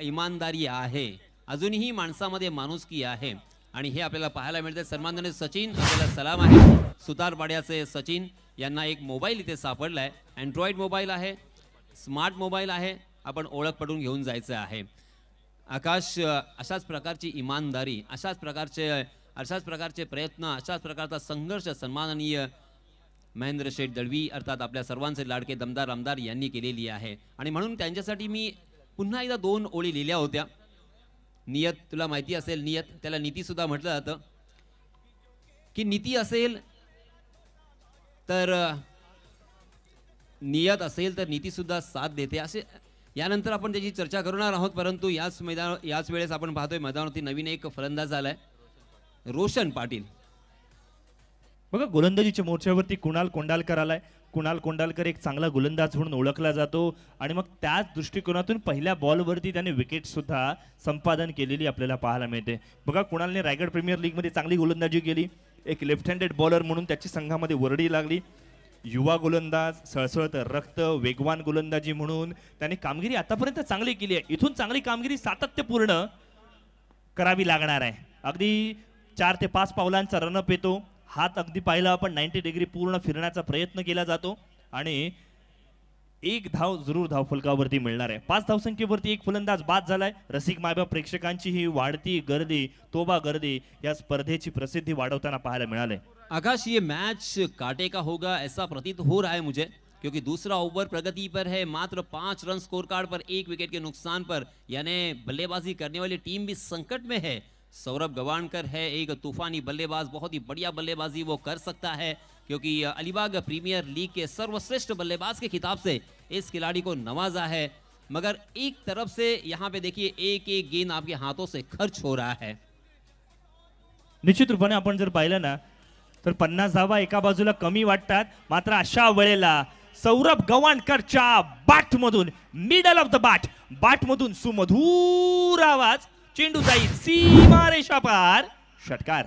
इमानदारी आहे, अजूनही माणसामध्ये माणुसकी आहे आणि हे आपल्याला पाहायला मिळते. सन्माननीय सचिन, आपल्याला सलाम आहे. सुतारपाड्याचे सचिन यांना एक मोबाईल इथे सापडलाय. अँड्रॉइड मोबाईल आहे, स्मार्ट मोबाईल आहे. आपण ओळख पटवून घेऊन जायचं आहे. आकाश, अशाच प्रकारची इमानदारी, अशाच प्रकारचे प्रयत्न, अशाच प्रकारचा संघर्ष सन्माननीय महेंद्र शेठ दळवी अर्थात आपल्या सर्वांचे लाडके दमदार आमदार यांनी केलेली आहे. आणि म्हणून त्यांच्यासाठी मी पुन्हा एकदा 2 ओळी लिहिल्या होत्या. नियत, तुला माहिती असेल नियत, त्याला नीती सुद्धा म्हटलं जातं की नीती असेल तर नियत असेल तर नीती सुद्धा साथ देते. असे यानंतर आपण त्याची चर्चा करणार आहोत. परंतु याच वेळेस आपण पाहतोय मैदानावरती नवीन एक फलंदाज आलाय, रोशन पाटील. बघा, गोलंदाजीच्या मोर्चावरती कुणाल कोंडालकर आलाय. कुणाल कोंडालकर एक चांगला गोलंदाज म्हणून ओळखला जातो आणि मग त्याच दृष्टिकोनातून पहिल्या बॉलवरती त्याने विकेट सुद्धा संपादन केलेली आपल्याला पाहायला मिळते. बघा, कुणालने रायगड प्रीमियर लीग मध्ये चांगली गोलंदाजी केली. एक लेफ्ट हँडेड बॉलर म्हणून त्याची संघामध्ये वर्णी लागली. युवा गोलंदाज, सळसळत रक्त, वेगवान गोलंदाजी म्हणून त्याने कामगिरी आतापर्यंत चांगली केली आहे. इथून चांगली कामगिरी सातत्यपूर्ण करावी लागणार आहे. अगदी 4 ते 5 पावलांचा रनअप येतो. हात अगदी पाहिला आपण 90 डिग्री पूर्ण फिरण्याचा प्रयत्न केला जातो आणि 1 धाव जरूर धावफलकावरती मिळणार आहे. 5 धावसंख्येवरती एक फलंदाज बाद झालाय. रसिक मायबाप प्रेक्षकांची ही वाढती गर्दी, तोबा गर्दी या स्पर्धेची प्रसिद्धी वाढवताना पाहायला मिळाले. आकाश, ये मैच कांटे का होगा ऐसा प्रतीत हो रहा है मुझे, क्योंकि दूसरा ओवर प्रगति पर है. मात्र 5 रन स्कोर कार्ड पर 1 विकेट के नुकसान पर, यानी बल्लेबाजी करने वाली टीम भी संकट में है. सौरभ गवाणकर है एक तूफानी बल्लेबाज, बहुत ही बढ़िया बल्लेबाजी वो कर सकता है क्योंकि अलीबाग प्रीमियर लीग के सर्वश्रेष्ठ बल्लेबाज के खिताब से इस खिलाड़ी को नवाजा है. मगर एक तरफ से यहाँ पे देखिए एक एक गेंद आपके हाथों से खर्च हो रहा है. निश्चित रूपाने आपण जर पाहिलं ना तर 50 धावा एका बाजूला कमी वाटतात. मात्र अशा वेळेला सौरभ गवाणकरच्या बॅट मधून, मिडल ऑफ द बॅट मधून सुमधुर आवाज, चेंडू जाईल सीमारेषा पार, षटकार.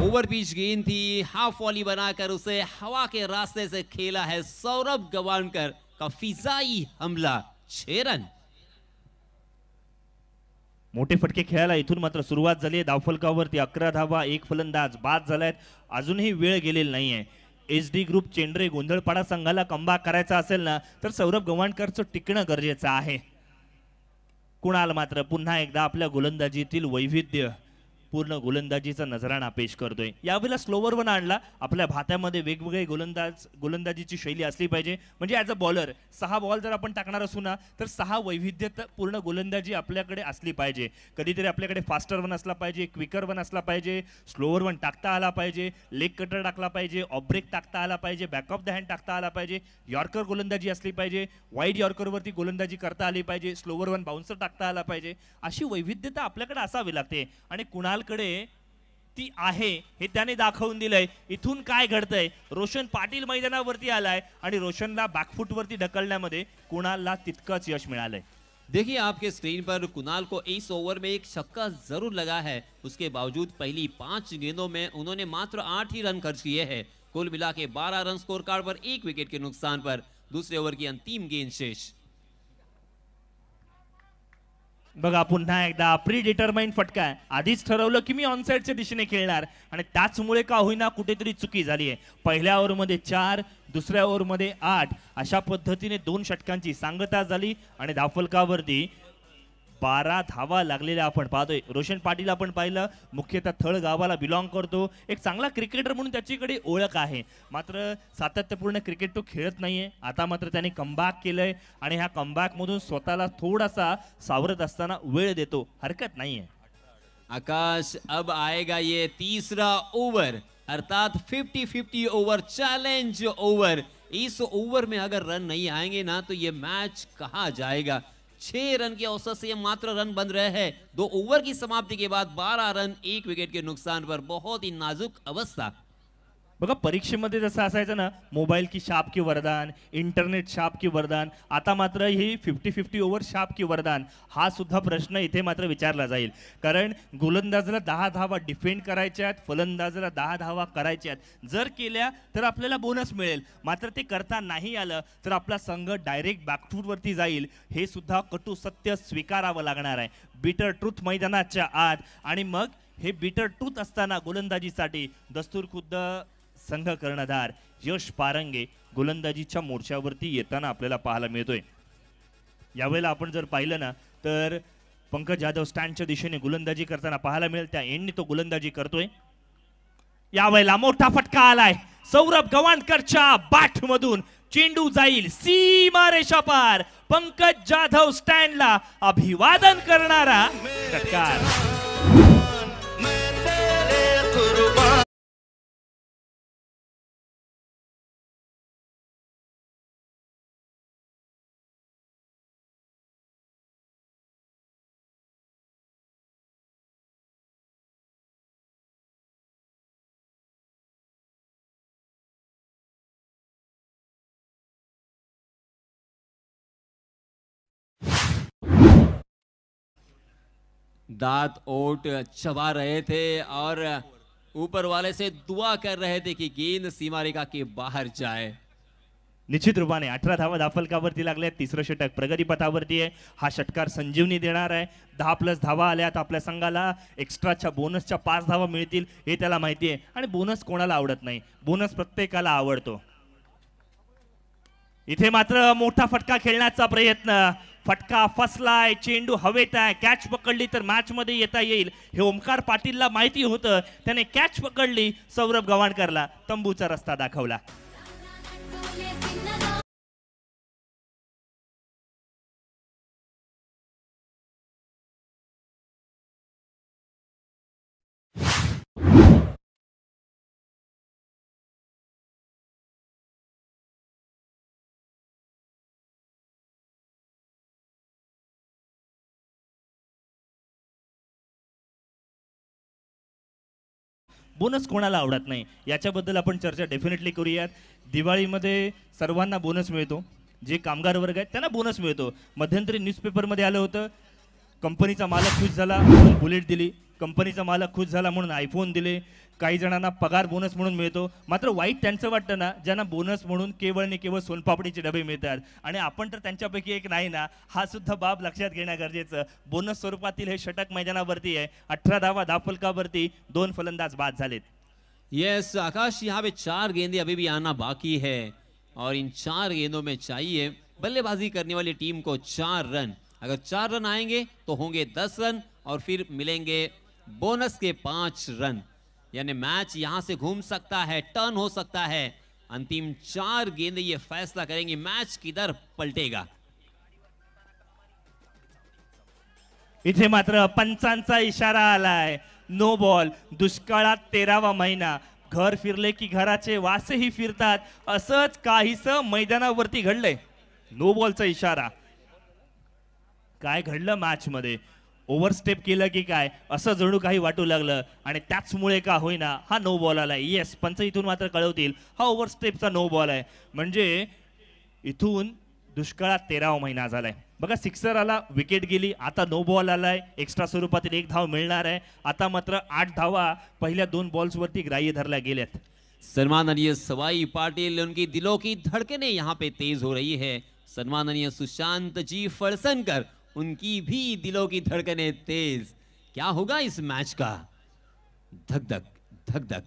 ओवर पिच गेंद थी, हाफ वॉली बनाकर उसे हवा के रास्ते से खेला है सौरभ गवाणकर का फिजाई हमला. 6 रन. मोठे फटके खेळायला इथून मात्र सुरुवात झाली. धावफलकावरती 11 धावा, एक फलंदाज बाद झालाय. अजूनही वेळ गेलेली नाहीये. SD ग्रुप चेंडरे गोंधळपाडा संघाला कमबॅक करायचा असेल ना तर सौरभ गवाणकरचं टिकणं गरजेचं आहे. कुणाल मात्र पुन्हा एकदा आपल्या गोलंदाजीतील वैविध्य पूर्ण गोलंदाजीचा नजराणा पेश करतोय. यावेळेला स्लोवर वन आणला. आपल्या भात्यामध्ये वेगवेगळे गोलंदाजीची शैली असली पाहिजे. म्हणजे ॲज अ बॉलर 6 बॉल जर आपण टाकणार असू ना तर 6 वैविध्यपूर्ण गोलंदाजी आपल्याकडे असली पाहिजे. कधीतरी आपल्याकडे फास्टर वन असला पाहिजे, क्विकर वन असला पाहिजे, स्लोवर वन टाकता आला पाहिजे, लेग कटर टाकला पाहिजे, ऑफ ब्रेक टाकता आला पाहिजे, बॅक ऑफ द हँड टाकता आला पाहिजे, यॉर्कर गोलंदाजी असली पाहिजे, वाईड यॉर्करवरती गोलंदाजी करता आली पाहिजे, स्लोवर वन बाउन्सर टाकता आला पाहिजे. अशी वैविध्यता आपल्याकडे असावी लागते आणि कुणालकडे ती आहे हे त्याने दाखवून दिलंय. इथून काय घडतंय, रोशन पाटील मैदानावरती आलाय आणि रोशनला बॅकफुट वरती ढकलण्यामध्ये कुणालला तितकंच यश मिळालंय. देखिए आपके स्क्रीन पर कुणाल को इस ओवर में एक छक्का जरूर लगा है. उसके बावजूद पहली 5 गेंदों में उन्होंने मात्र 8 ही रन खर्च किए हैं. कुल मिला के 12 रन स्कोर कार्ड पर 1 विकेट के नुकसान पर. दूसरे ओवर की अंतिम गेंद शेष. बघा पुन्हा एकदा प्री डिटरमाइंड फटका आहे. आधीच ठरवलं की मी ऑनसाइडच्या दिशेने खेळणार आणि त्याचमुळे का होईना कुठेतरी चुकी झाली आहे. पहिल्या ओव्हरमध्ये 4, दुसऱ्या ओव्हरमध्ये 8 अशा पद्धतीने 2 षटकांची सांगता झाली आणि धावफलकावरती 12 धावा लागलेल्या आपण पाहतोय. रोशन पाटील आपण पाहिलं, मुख्यतः थळ गावाला बिलॉंग करतो, एक चांगला क्रिकेटर म्हणून त्याच्याकडे ओळख आहे, मात्र सातत्यपूर्ण क्रिकेट तो खेळत नाहीये. आता मात्र त्याने कमबॅक केलंय आणि ह्या कमबॅक मधून स्वतःला थोडासा सावरत असताना वेळ देतो, हरकत नाहीये. आकाश, अब आएगा ये तीसरा ओवर, अर्थात 50-50 ओवर, चैलेंज ओवर. इस ओवर में अगर रन नहीं आएंगे ना तो ये मैच कहा जाएगा. 6 रन के औसत से ये मात्र रन बन रहे हैं. 2 ओवर की समाप्ति के बाद 12 रन 1 विकेट के नुकसान पर. बहुत ही नाजुक अवस्था. बघा, परीक्षेमध्ये जसं असायचं ना, मोबाईल की शाप की वरदान, इंटरनेट शाप की वरदान, आता मात्र ही 50-50 ओव्हर शाप की वरदान, हा सुद्धा प्रश्न इथे मात्र विचारला जाईल. कारण गोलंदाजाला 10 धावा डिफेंड करायच्या आहेत, फलंदाजाला 10 धावा करायच्या आहेत. जर केल्या तर आपल्याला बोनस मिळेल, मात्र ते करता नाही आलं तर आपला संघ डायरेक्ट बॅकफूटवरती जाईल. हे सुद्धा कटू सत्य स्वीकारावं लागणार आहे बिटर ट्रूथ मैदानाच्या आत. आणि मग हे बिटर ट्रूथ असताना गोलंदाजीसाठी दस्तूरखुद्द संघ कर्णधार यश पारंगे गोलंदाजीच्या मोर्चावरती येताना आपल्याला पाहायला मिळतोय. यावेळेला आपण जर पाहिलं ना तर पंकज जाधव स्टँडच्या दिशेने गोलंदाजी करताना पाहायला मिळेल, त्या एंडने तो गोलंदाजी करतोय. यावेळेला मोठा फटका आलाय, सौरभ गवाणकरच्या बॅट मधून चेंडू जाईल सीमा रेषा पार. पंकज जाधव स्टँडला अभिवादन करणारा षटकार. दांत ओट चबा रहे थे और ऊपर वाले से दुआ कर रहे थे कि गेंद सीमा रेखा के बाहर जाए. निश्चित रूपाने 18 धावा धाफलकावरती लागल्या. तिसरं षटक प्रगतीपथावरती आहे. हा षटकार संजीवनी देणार आहे. 10+ धावा आल्यात आपल्या संघाला. एक्स्ट्राच्या बोनसच्या 5 धावा मिळतील हे त्याला माहिती आहे. आणि बोनस कोणाला आवडत नाही, बोनस प्रत्येकाला आवडतो. इथे मात्र मोठा फटका खेळण्याचा प्रयत्न, फटका फसलाय, चेंडू हवेत आहे. कॅच पकडली तर मॅच मध्ये येता येईल हे ओमकार पाटीलला माहिती होतं. त्याने कॅच पकडली, सौरभ गवाणकरला तंबूचा रस्ता दाखवला. बोनस कोणाला आवडत नाही याच्याबद्दल आपण चर्चा डेफिनेटली करूयात. दिवाळीमध्ये सर्वांना बोनस मिळतो, जे कामगार वर्ग आहेत त्यांना बोनस मिळतो. मध्यंतरी न्यूजपेपरमध्ये आलं होतं, कंपनीचा मालक खुश झाला म्हणून बुलेट दिली, कंपनीचा मालक खुश झाला म्हणून आयफोन दिले. काही जणांना पगार बोनस म्हणून मिळतो, मात्र वाईट त्यांचं वाटतं ना ज्यांना बोनस म्हणून केवळ आणि केवळ सोनपापडीचे डबे मिळतात. आणि आपण तर त्यांच्यापैकी एक नाही ना, हा सुद्धा बाब लक्षात घेणं गरजेचं. बोनस स्वरूपातील हे षटक मैदानावरती आहे. 18 धावा धाफलकावरती 2 फलंदाज बाद झालेत. यस आकाश, यहाँ पे 4 गेंदें अभी भी आना बाकी है और इन 4 गेंदों में चाहिए बल्लेबाजी करने वाली टीम को 4 रन. अगर 4 रन आएंगे तो होंगे 10 रन और फिर मिलेंगे बोनस के 5 रन. यानी मैच यहां से घूम सकता है, टर्न हो सकता है. अंतिम 4 गेंदें ये फैसला करेंगी मैच किधर पलटेगा. इथे मात्र पंचांचा इशारा आलाय, नो बॉल. दुष्काळात 13वा महिना, घर फिरले की घराचे वासही फिरतात, असंच काहीसं मैदानावरती घडलंय. नो बॉलचा इशारा. काय घडलं मॅच मध्ये, ओव्हरस्टेप केलं की काय असं जणू काही वाटू लागलं आणि त्याचमुळे का होईना हा नो बॉल आलाय. येस, पंच इथून मात्र कळवतील हा ओव्हरस्टेपचा नो बॉल आहे. म्हणजे इथून दुष्काळात 13वा महिना झालाय. बघा, सिक्सर आला, विकेट गेली, आता नो बॉल आलाय, एक्स्ट्रा स्वरूपातील 1 धाव मिळणार आहे. आता मात्र 8 धावा पहिल्या 2 बॉल्स वरती ग्राह्य धरल्या गेल्यात. सम्माननीय सवाई पाटिल, उनकी दिलों की धड़कनें यहाँ पे तेज हो रही है. सम्माननीय सुशांत जी फड़सनकर, उनकी भी दिलों की धड़कनें तेज. क्या होगा इस मैच का, धक धक धक धक.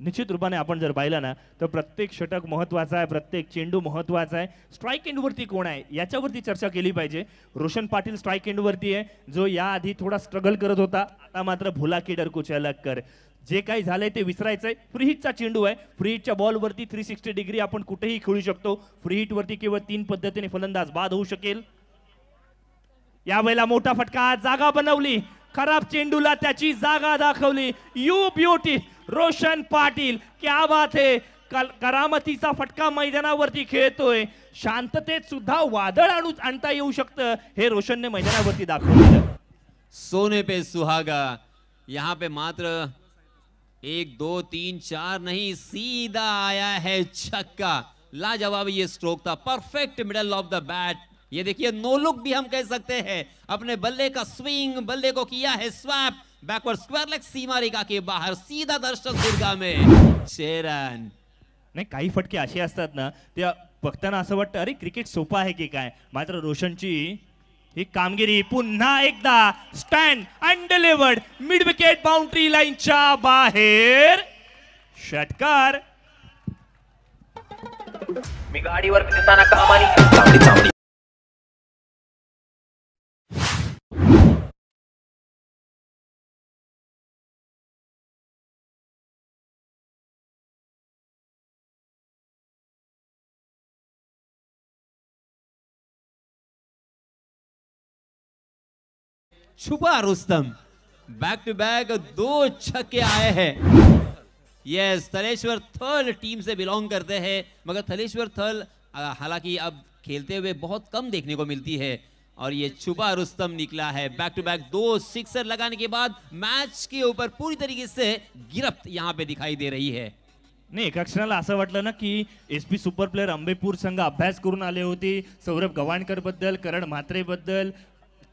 निश्चित रूपाने आपण जर पाहिलं ना तर प्रत्येक षटक महत्वाचा आहे, प्रत्येक चेंडू महत्वाचा आहे. स्ट्राईक एंडवरती कोण आहे याच्यावरती चर्चा केली पाहिजे. रोशन पाटील स्ट्राईक एंडवरती आहे, जो याआधी थोडा स्ट्रगल करत होता, आता मात्र भुला की डर कुछ अलग कर. जे काही झालंय ते विसरायचंय. फ्री हिटचा चेंडू आहे, फ्री हिटच्या बॉलवरती 360 डिग्री आपण कुठेही खेळू शकतो. फ्री हिटवरती केवळ 3 पद्धतीने फलंदाज बाद होऊ शकेल. यावेळेला मोठा फटका, जागा बनवली, खराब चेंडूला त्याची जागा दाखवली. यू ब्युटी रोशन पाटील, क्या बात है. करामतीचा फटका मैदानावरती खेळतोय. शांततेत सुद्धा वादळ आणता येऊ शकतं हे रोशनने मैदानावरती दाखवलं. सोने पे सुहागा. यहाँ पे मात्र 1 2 3 4 नहीं, सीधा आया है छक्का. लाजवाब ये स्ट्रोक था, perfect middle of the bat. ये देखिए नो लुक भी हम कह सकते हैं. अपने बल्ले का स्विंग, बल्ले को किया है स्वैप, बैकवर्ड स्क्वायर लेग सीमा रेखा के बाहर, सीधा दर्शक दुर्गा में 6 रन. नाही, काही फटके असे असतात ना ते बघताना असं वाटतं अरे क्रिकेट सोपं आहे की काय. मात्र रोशनची ही कामगिरी पुन्हा एकदा stand and delivered, mid wicket boundary लाईनच्या बाहेर षटकार. मी गाडीवर फिरताना कामानी छुपा रुस्तम. बैक टू बैक 2 छक्के आए हैं. यस, थलेश्वर थल टीम से बिलोंग करते हैं, मगर थलेश्वर थल हालांकि अब खेलते हुए बहुत कम देखने को मिलती है. और ये छुपा रुस्तम निकला है. बैक टू बैक 2 सिक्सर लगाने के बाद मैच के ऊपर पूरी तरीके से गिरफ्त यहां पे दिखाई दे रही है. नाही, एका क्षणाला असं वाटलं ना की एसपी सुपर प्लेअर अंबेपूर संघ अभ्यास करून आले होते सौरभ गव्हाणकर बद्दल, करण म्हात्रे बद्दल,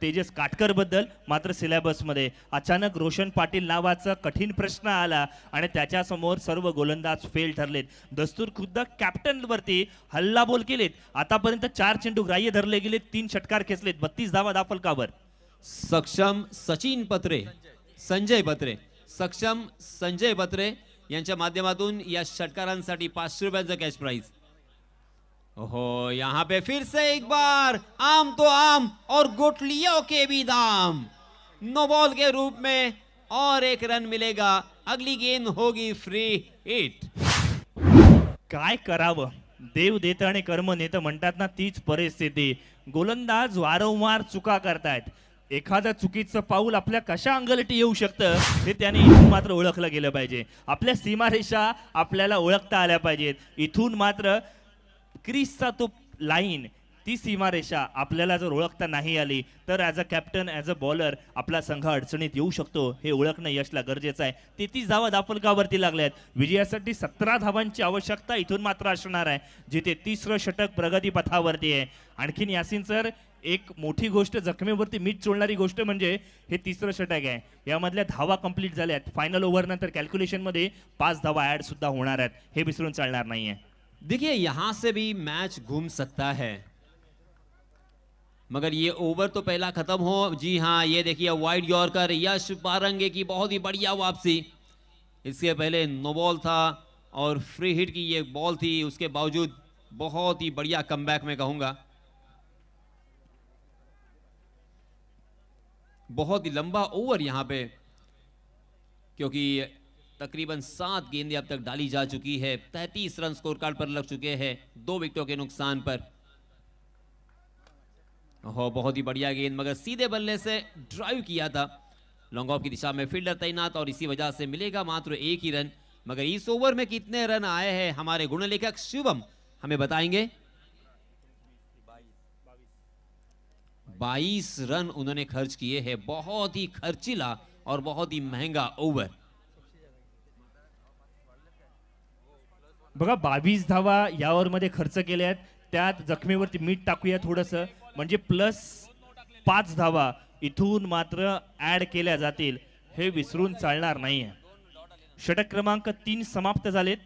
तेजस काटकर बद्दल. मात्र सिलेबस मध्ये अचानक रोशन पाटील नावाचा कठीण प्रश्न आला आणि त्याच्या समोर सर्व गोलंदाज फेल ठरलेत. दस्तूर खुद्द कॅप्टन वरती हल्लाबोल केलेत. आतापर्यंत 4 चेंडू ग्राह्य धरले गेलेत, 3 षटकार खेचलेत, 32 धावा दाफलकावर. सक्षम सचिन पत्रे, संजय पत्रे, सक्षम संजय पत्रे यांच्या माध्यमातून या षटकारांसाठी 500 रुपयांचा कॅश प्राइज. ओहो, यहाँ पे फिर से एक बार आम तो आम और गुटलियों के भी दाम. नो बॉल के रूप में और 1 रन मिलेगा. अगली गेंद होगी फ्री हिट. काय करावं, देव देत आणि कर्म नेत म्हणतात ना, तीच परिस्थिती. गोलंदाज वारंवार चुका करतायत. एखादं चुकीचं पाऊल आपल्या कशा अंगलटी येऊ शकतं हे त्याने इथून मात्र ओळखलं गेलं पाहिजे. आपल्या सीमारेषा आपल्याला ओळखता आल्या पाहिजेत. इथून मात्र क्रीजचा तो लाईन, ती सीमारेषा आपल्याला जर ओळखता नाही आली तर as a captain, as a bowler आपला संघ अडचणीत येऊ शकतो. हे ओळखणं यशला गरजेचं आहे. 33 धावा दाफलकावरती लागल्यात. विजयासाठी 17 धावांची आवश्यकता इथून मात्र असणार आहे, जिथे 3रं षटक प्रगतीपथावरती आहे. आणखीन यासिन सर, एक मोठी गोष्ट, जखमेवरती मीठ चोळणारी गोष्ट म्हणजे हे 3रं षटक आहे. यामधल्या धावा कंप्लीट झाल्यात. फायनल ओव्हर नंतर कॅल्क्युलेशन मध्ये 5 धावा ऍड सुद्धा होणार आहेत. हे विसरून चालणार नाहीये. देखिए यहां से भी मैच घूम सकता है, मगर ये ओवर तो पहला खत्म हो. जी हां, ये देखिए वाइड यॉर्कर, यश पारंगे की बहुत ही बढ़िया वापसी. इसके पहले नो बॉल था और फ्री हिट की ये बॉल थी, उसके बावजूद बहुत ही बढ़िया कमबैक में कहूंगा. बहुत ही लंबा ओवर यहां पे, क्योंकि तकरीबन 7 गेंदें अब तक डाली जा चुकी है. 33 रन स्कोर कार्ड पर लग चुके हैं 2 विकेटों के नुकसान पर. ओहो, बहुत ही बढ़िया गेंद, मगर सीधे बल्ले से ड्राइव किया था. लॉन्ग ऑफ की दिशा में फील्डर तैनात और इसी वजह से मिलेगा मात्र 1 ही रन. मगर इस ओवर में कितने रन आए हैं हमारे गुणलेखक शिवम हमें बताएंगे. 22 रन उन्होंने खर्च किए हैं. बहुत ही खर्चीला और बहुत ही महंगा ओवर. बघा, 22 धावा या ओव्हर मध्ये खर्च केल्या आहेत. त्यात जखमेवरती मीठ टाकूया थोडंसं, म्हणजे +5 धावा इथून मात्र ऍड केल्या जातील. हे विसरून चालणार नाहीये. षटक क्रमांक 3 समाप्त झालेत.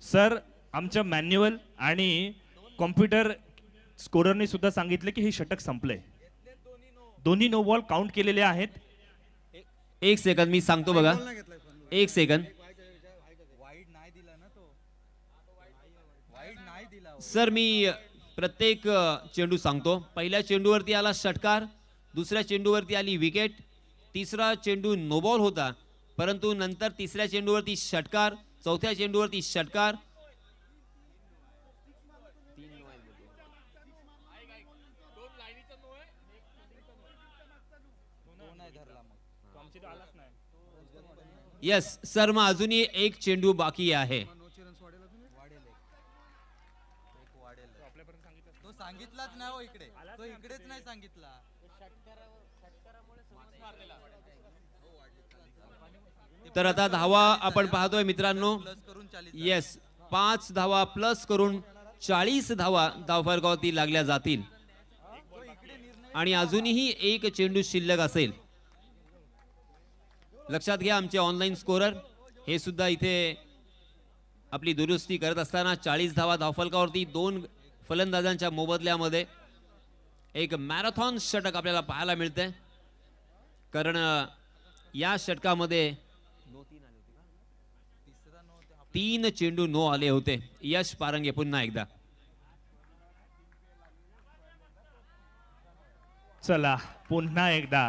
सर, आमच्या मॅन्युअल आणि कॉम्प्युटर स्कोररने सुद्धा सांगितलं की हे षटक संपलंय. दोन्ही नो बॉल काउंट केलेले आहेत. एक सेकंद मी सांगतो बघा, एक सेकंद सर, मी प्रत्येक चेंडू सांगतो. पहिल्या चेंडूवरती आला षटकार, दुसऱ्या चेंडूवरती आली विकेट, तिसरा चेंडू नो बॉल होता, परंतु नंतर तिसऱ्या चेंडूवरती षटकार, चौथ्या चेंडूवरती षटकार. येस सर, मग अजूनही एक चेंडू बाकी आहे. तो सांगितलाच नाही हो इकडे, तो इकडेच नाही सांगितला. तर आता धावा आपण पाहतोय मित्रांनो. येस, 5 धावा प्लस करून 40 धावा धावफलकावरती लागल्या जातील आणि अजूनही एक चेंडू शिल्लक असेल. लक्षात घ्या आमचे ऑनलाईन स्कोरर हे सुद्धा इथे आपली दुरुस्ती करत असताना 40 धावा धावफलकावरती 2 फलंदाजांच्या मोबदल्यामध्ये एक मॅरेथॉन षटक आपल्याला पाहायला मिळतंय. कारण या षटकामध्ये 3 चेंडू नो आले होते. यश पारंगे पुन्हा एकदा. चला पुन्हा एकदा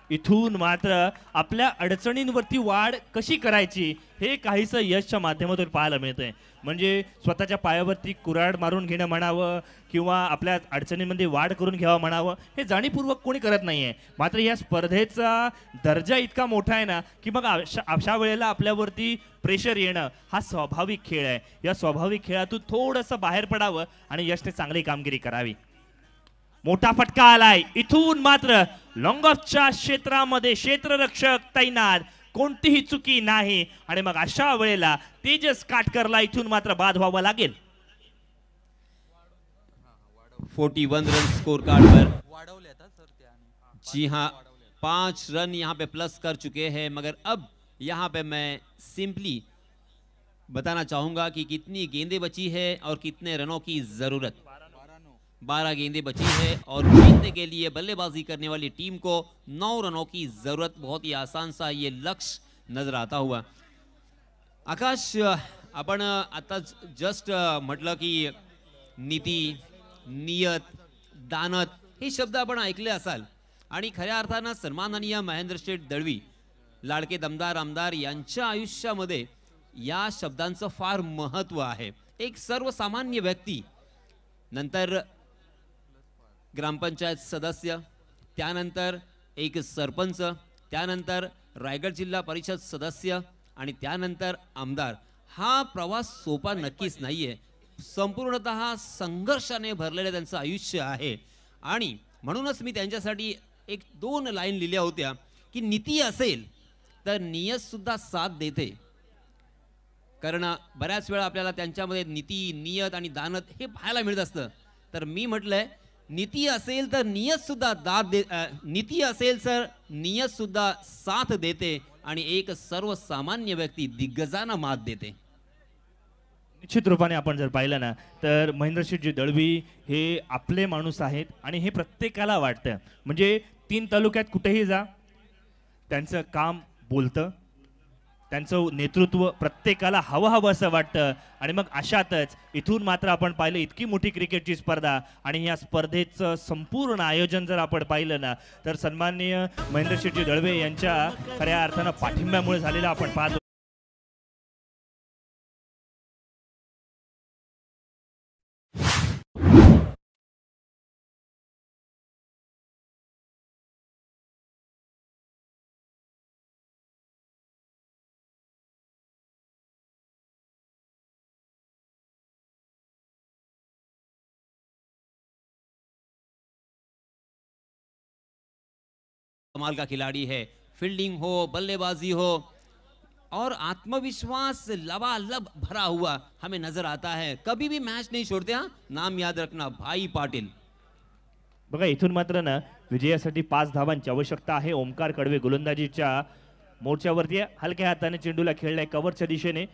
इथून मात्र आपल्या अडचणींवरती वाढ कशी करायची हे काहीसं यशच्या माध्यमातून पाहायला मिळतंय. म्हणजे स्वतःच्या पायावरती कुऱ्हाड मारून घेणं म्हणावं किंवा आपल्या अडचणींमध्ये वाढ करून घ्यावं म्हणावं, हे जाणीवपूर्वक कोणी करत नाहीये. मात्र या स्पर्धेचा दर्जा इतका मोठा आहे ना की मग अशा वेळेला आपल्यावरती प्रेशर येणं हा स्वाभाविक खेळ आहे. या स्वाभाविक खेळातून थोडंसं बाहेर पडावं आणि यशने चांगली कामगिरी करावी. मोठा फटका आलाय. इथून मात्र लॉंग ऑफच्या क्षेत्रामध्ये क्षेत्ररक्षक तैनात, कोणतीही चुकी नाही आणि मग अशा वेळेला तेजस काटकरला इथून मात्र बाद व्हावं लागेल. 41 रन स्कोर कार्ड पर. वाढवले आता सर त्याने. जी हाँ, 5 रन यहाँ पे प्लस कर चुके हैं. मगर अब यहाँ पे मैं सिंपली बताना चाहूंगा कि कितनी गेंदें बची है और कितने रनों की जरूरत. 12 गेंदें बची है और जीतने के लिए बल्लेबाजी करने वाली टीम को 9 रनों की जरूरत. बहुत ही आसान सा ये लक्ष्य नजर आता हुआ. आकाश, आपण आता जस्ट म्हटलं की नीती, नियत, दानत हे शब्द आपण ऐकले असाल आणि खऱ्या अर्थानं सन्माननीय महेंद्र शेठ दळवी, लाडके दमदार आमदार यांच्या आयुष्यामध्ये या शब्दांचं फार महत्त्व आहे. एक सर्वसामान्य व्यक्ती, नंतर ग्रामपंचायत सदस्य, त्यानंतर एक सरपंच, त्यानंतर रायगड जिल्हा परिषद सदस्य आणि त्यानंतर आमदार. हा प्रवास सोपा नक्कीच नाहीये. संपूर्णतः संघर्षाने भरलेलं त्यांचं आयुष्य आहे आणि म्हणूनच मी त्यांच्यासाठी 1-2 लाईन लिहिल्या होत्या की नीती असेल तर नियत सुद्धा साथ देते. कारण बऱ्याच वेळा आपल्याला त्यांच्यामध्ये नीती, नियत आणि दानत हे पाहायला मिळत असतं. तर मी म्हटलंय नीती असेल तर नियत सुद्धा नीती असेल तर नियत सुद्धा साथ देते आणि एक सर्वसामान्य व्यक्ती दिग्गजांना मात देते. निश्चित रूपाने आपण जर पाहिलं ना तर महेंद्रशेठजी दळवी हे आपले माणूस आहेत आणि हे प्रत्येकाला वाटतं. म्हणजे 3 तालुक्यात कुठेही जा त्यांचं काम बोलतं, त्यांचं नेतृत्व प्रत्येकाला हवं असं वाटतं. आणि मग अशातच इथून मात्र आपण पाहिलं इतकी मोठी क्रिकेटची स्पर्धा आणि या स्पर्धेचं संपूर्ण आयोजन जर आपण पाहिलं ना तर सन्माननीय महेंद्रशेठजी दळवे यांच्या खऱ्या अर्थानं पाठिंब्यामुळे झालेलं आपण पाहतो. कमाल का खिलाड़ी है. फील्डिंग हो, बल्लेबाजी हो और आत्मविश्वास लबालब भरा हुआ हमें नजर आता है. कभी भी मैच नहीं छोड़ते. हाँ, नाम याद रखना, भाई पाटिल. बघा इथून मात्र ना विजयासाठी 5 धावांची आवश्यकता आहे. ओमकार कडवे गोलंदाजीच्या मोर्चावरती हलक्या हाताने चेंडूला खेळलाय कव्हरच्या दिशेने.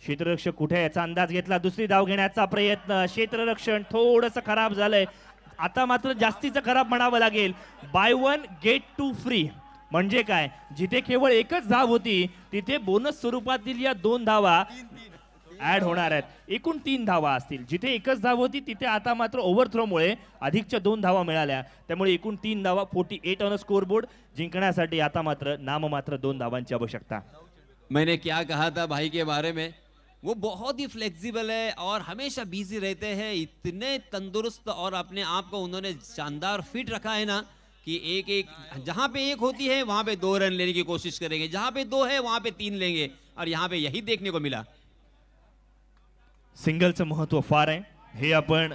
क्षेत्ररक्षक कुठे याचा अंदाज घेतला, दुसरी धाव घेण्याचा प्रयत्न, क्षेत्ररक्षण थोडंसं खराब झालंय. आता मात्र जास्तीचं खराब म्हणावं लागेल. Buy one get two free म्हणजे काय, जिथे केवळ एकच धाव होती तिथे बोनस स्वरूपातील या 2 धावा ऍड होणार आहेत. एकूण 3 धावा असतील. जिथे एकच धाव होती तिथे आता मात्र ओव्हरथ्रोमुळे अधिकच्या 2 धावा मिळाल्या, त्यामुळे एकूण 3 धावा 48 ऑन स्कोर बोर्ड. जिंकण्यासाठी आता मात्र नाममात्र 2 धावांची आवश्यकता. मैंने क्या कहा था भाई के बारे में, वो बहुत ही फ्लेक्सिबल है और हमेशा बिजी रहते हैं. इतने तंदुरुस्त और अपने आप को उन्होंने शानदार फिट रखा है ना कि एक जहां पे 1 होती है वहां पे 2 रन लेने की कोशिश करेंगे, जहां पे 2 है वहां पे 3 लेंगे, और यहाँ पे यही देखने को मिला. सिंगलचं महत्व फार आहे. हे आपण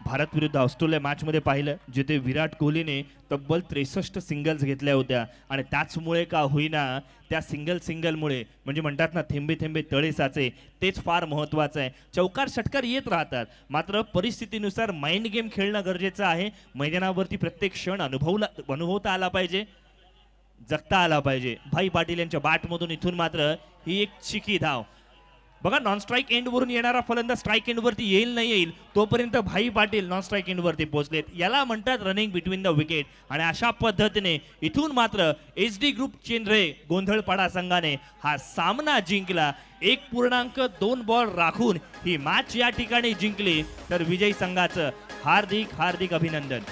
भारत विरुद्ध ऑस्ट्रेलिया मॅच मध्ये पाहिलं, जिथे विराट कोहलीने तब्बल 63 सिंगल्स घेतल्या होत्या आणि त्याचमुळे का होईना त्या सिंगलमुळे म्हणजे म्हणतात ना थेंबे थेंबे तळे साचे, तेच फार महत्वाचं आहे. चौकार षटकार येत राहतात, मात्र परिस्थितीनुसार माइंड गेम खेळणं गरजेचं आहे. मैदानावरती प्रत्येक क्षण अनुभवता आला पाहिजे, जगता आला पाहिजे. भाई पाटील यांच्या बॅटमधून इथून मात्र ही एक चिकी धाव. बघा, नॉन स्ट्राईक एंड वरून येणारा फलंदाज स्ट्राईक एंड वरती येईल नाही येईल तोपर्यंत भाई पाटील नॉन स्ट्राईक एंड वरती पोहोचलेत. याला म्हणतात रनिंग बिटवीन द विकेट. आणि अशा पद्धतीने इथून मात्र HD ग्रुप चेंद्रे गोंधळपाडा संघाने हा सामना जिंकला. 1.2 बॉल राखून ही मॅच या ठिकाणी जिंकली. तर विजयी संघाचं हार्दिक हार्दिक अभिनंदन.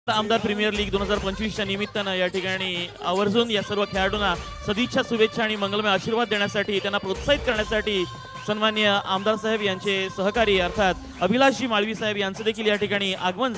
आमदार प्रीमियर लीग 2025च्या निमित्तानं या ठिकाणी आवर्जून या सर्व खेळाडूंना सदिच्छा, शुभेच्छा आणि मंगलमय आशीर्वाद देण्यासाठी, त्यांना प्रोत्साहित करण्यासाठी सन्माननीय आमदार साहेब यांचे सहकारी अर्थात अभिलाषजी माळवी साहेब यांचं देखील या ठिकाणी आगमन झालं.